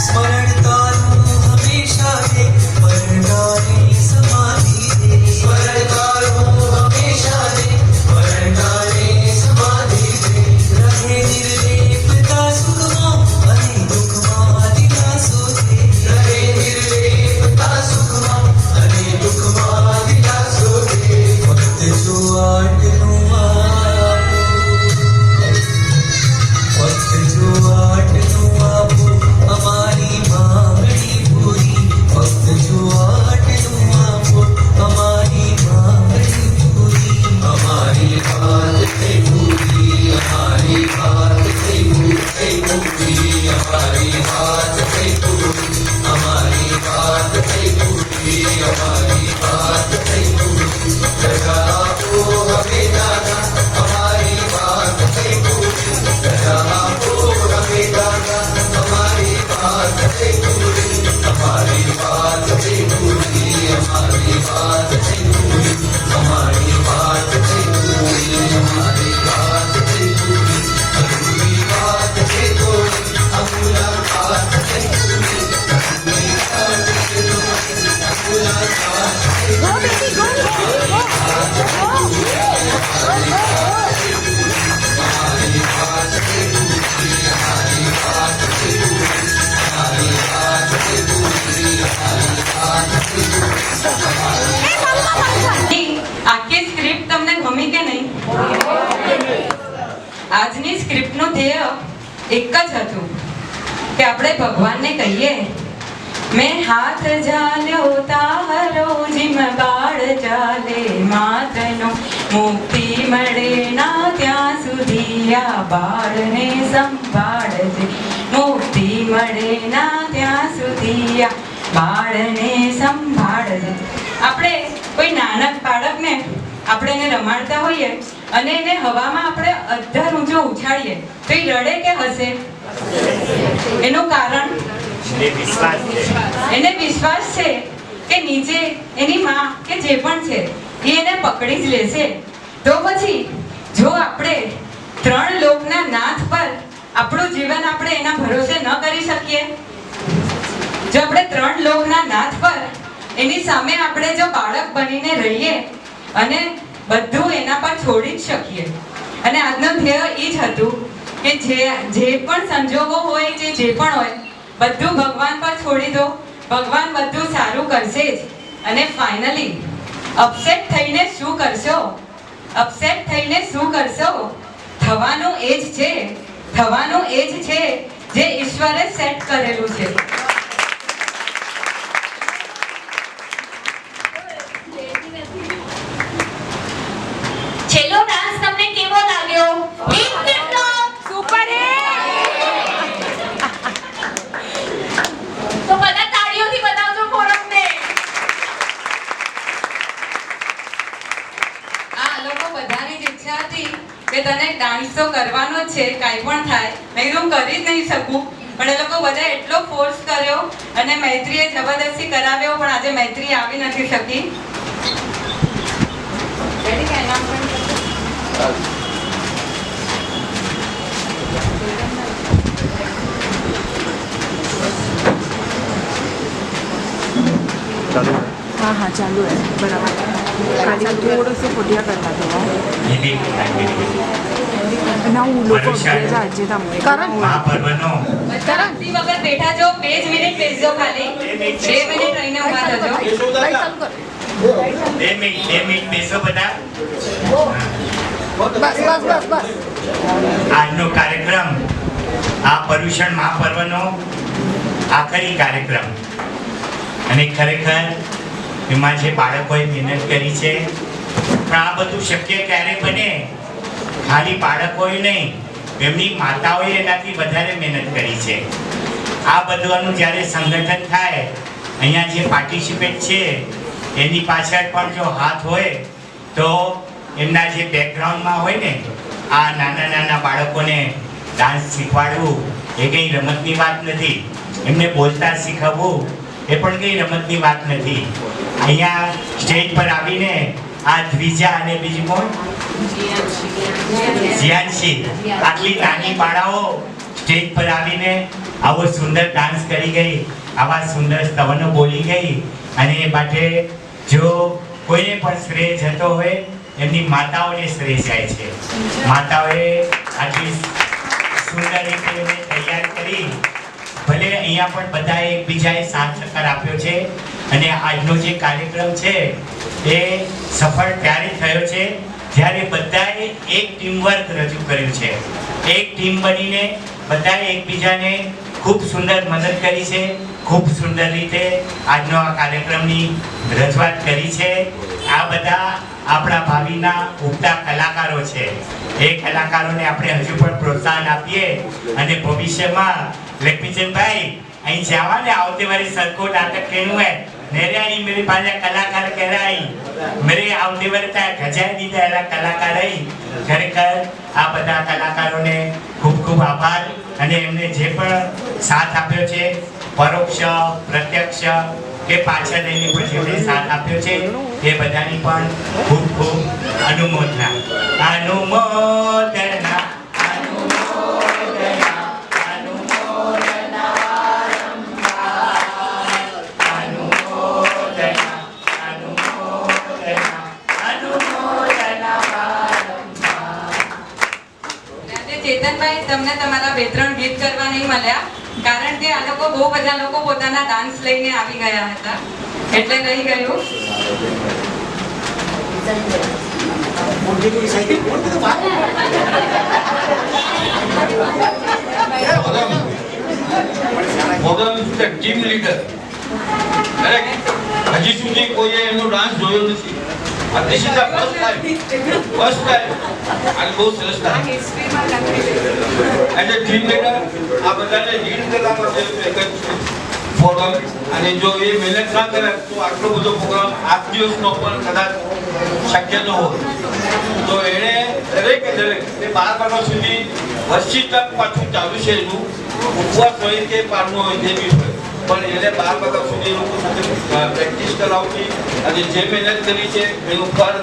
સ્મરણ તારું હંમેશા રે, મરનારી સમાધિ રે. સ્મરણ તારું હંમેશા રે, મરનારી સમાધિ રે. રહે નિર્લેપતા સુખમાં અને દુઃખમાં દિલાસો રે. રહે નિર્લેપતા સુખમાં અને દુઃખમાં દિલાસો રે. ભક્ત पूरी हमारी बात नहीं पूरी दया को हमें दादा हमारी बात नहीं पूरी दया को हमें दादा हमारी बात नहीं पूरी हमारी बात नहीं पूरी हमारी बात नहीं पूरी हमारी बात नहीं पूरी हमारी बात नहीं पूरी अधूरी बात नहीं पूरी अमूला बात नहीं पूरी अधूरी बात नहीं पूरी अमूला बात नहीं हमारी बात नहीं पूरी हमारी बात नहीं पूरी हमारी बात नहीं पूरी हमारी बात नहीं पूरी આખી સ્ક્રિપ્ટ તમને ગમી કે નહીં? આજની સ્ક્રિપ્ટનું ધ્યેય એક જ હતું કે આપણે ભગવાનને કહીએ, મેં હાથ ઝાલ્યો તારો જીમ બાળ ચાલે માતનો મુક્તિ મળે ના ત્યાં સુધી આ બાળને સંભાળજે મુક્તિ મળે ના ત્યાં સુધી આ બાળને સંભાળજે. આપણે કોઈ નાનક બાળકને આપણે એને રમાડતા હોઈએ અને એને હવામાં આપણે અધ્ધર ઊંચો ઉછાળીએ તો એ રડે કે હસે? એનું કારણ એને વિશ્વાસ છે કે નીચે એની માં કે જે પણ છે એ એને પકડી જ લેશે. તો પછી જો આપણે 3 લોકના નાથ પર આપણું જીવન આપણે એના ભરોસે ન કરી શકીએ, જો આપણે 3 લોકના નાથ પર એની સામે આપણે જો બાળક બનીને રહીએ અને બધું એના પર છોડી જ શકીએ, અને આજનું ધ્યેય એ જ હતું કે જે પણ સંજોગો હોય જે પણ હોય બધું ભગવાન પર છોડી દો, ભગવાન બધું સારું કરશે જ. અને ફાઇનલી અપસેટ થઈને શું કરશો? અપસેટ થઈને શું કરશો? થવાનું એ જ છે, થવાનું એ જ છે જે ઈશ્વરે સેટ કરેલું છે. છેલ્લો ડાન્સ તમને કેવો લાગ્યો? હિટ કેટલો? સુપર તો બધા તાળીઓથી બતાવજો ફોરમને. આ લોકો બધાની જ ઈચ્છા હતી કે તને ડાન્સ તો કરવાનો જ છે, કાંઈ પણ થાય. મેં કીધું હું કરી જ નહીં શકું, પણ એ લોકો બધા એટલો ફોર્સ કર્યો અને મૈત્રીએ જબરદસ્તી કરાવ્યો, પણ આજે મૈત્રી આવી નથી શકી. हाँ हाँ चालू है बराबर. खाली थोडं फुटिया करता तेव्हा ना लोक जायचे त्यामुळे कारण મહાપર્વનો બધા હસી વગર બેઠા જો, 2 જ મિનિટ બેસજો, ખાલી 2 મિનિટ રહીને ઊભા થજો. 2 મિનિટ બેસો બધા. આજનો કાર્યક્રમ આ પર્યુષણ મહાપર્વનો આખરી કાર્યક્રમ, અને ખરેખર એમાં જે બાળકોએ મહેનત કરી છે, પણ આ બધું શક્ય ક્યારે બને? ખાલી બાળકોએ નહીં, એમની માતાઓએ એનાથી વધારે મહેનત કરી છે. આ બધાનું જ્યારે સંગઠન થાય, અહીંયા જે પાર્ટિસિપેટ છે એની પાછળ પણ જો હાથ હોય તો એમના જે બેકગ્રાઉન્ડમાં હોય ને, આ નાના નાના બાળકોને ડાન્સ શીખવાડવું એ કંઈ રમતની વાત નથી, એમને બોલતા શીખવવું એ પણ કંઈ રમતની વાત નથી. અહીંયા સ્ટેજ પર આવીને આ દ્વિજા અને બીજી કોણ જીયાનશી, આટલી નાની બાળાઓ સ્ટેજ પર આવીને આવો સુંદર ડાન્સ કરી ગઈ, આવા સુંદર સ્તવનો બોલી ગઈ, અને એ માટે જો કોઈને પણ શ્રેય જતો હોય એમની માતાઓને શ્રેય જાય છે. માતાઓએ આટલી સુંદર રીતે એને તૈયાર કરી, ભલે અહીંયા પણ બધાએ એકબીજાએ સાથ સહકાર આપ્યો છે, અને આજનો જે કાર્યક્રમ છે એ સફળ ત્યારે થયો છે જ્યારે બધાએ એક ટીમવર્ક રજૂ કર્યું છે. એક ટીમ બનીને બધાએ એકબીજાને ખૂબ સુંદર મદદ કરી છે, ખૂબ સુંદર રીતે આજનો આ કાર્યક્રમની રજૂઆત કરી છે. આ બધા આપણા ભાવિના ઉગતા કલાકારો છે. એ કલાકારોને આપણે હજુ પણ પ્રોત્સાહન આપીએ, અને ભવિષ્યમાં લક્ષ્મીચંદભાઈ અહીં જવા ને આવતી વારી સરખો નાટક કેનું હોય नेरियाणी मेरे पास कलाकार कह रहा है मेरे આવતી વર્ષે ગજાઈ દીધા એલા કલાકાર ખરેખર આ બધા કલાકારોને ખૂબ ખૂબ આભાર અને એમને જે પણ સાથ આપ્યો છે પરોક્ષ પ્રત્યક્ષ કે પાછળ રહીને પણ જેમણે સાથ આપ્યો છે એ બધાની પણ ખૂબ ખૂબ અનુમોદના અનુમોદના અનુમોદના અનુમોદના ચેતનભાઈ તમને તમારા 2-3 ગીત કરવા નહીં મળ્યા કારણ કે આ લોકો બહુ બધા લોકો પોતાના ડાન્સ લઈને આવી ગયા હતા એટલે રહી ગયું. ટીમ લીડર હજી સુધી કોઈએ એનો ડાન્સ જોયો નથી. This is the first time. અને બહુ સરસ થાય. એઝ અ ટીમ લીડર આ બધાને લીડ કરવા માટે એક ફોરમ અને જો એ મહેનત ના કરે તો આટલો બધો પ્રોગ્રામ આજ દિવસનો પણ કદાચ શક્ય ન હોય. તો એણે દરેકે 12 વાગ્યા સુધી વર્ષી તક પાછું ચાલુ છે એનું ઉપવાસ હોય કે પારનું હોય જે બી હોય પણ એને 12 વાગ્યા સુધી લોકો સાથે પ્રેક્ટિસ કરાવતી અને જે મહેનત કરી છે એનું ફળ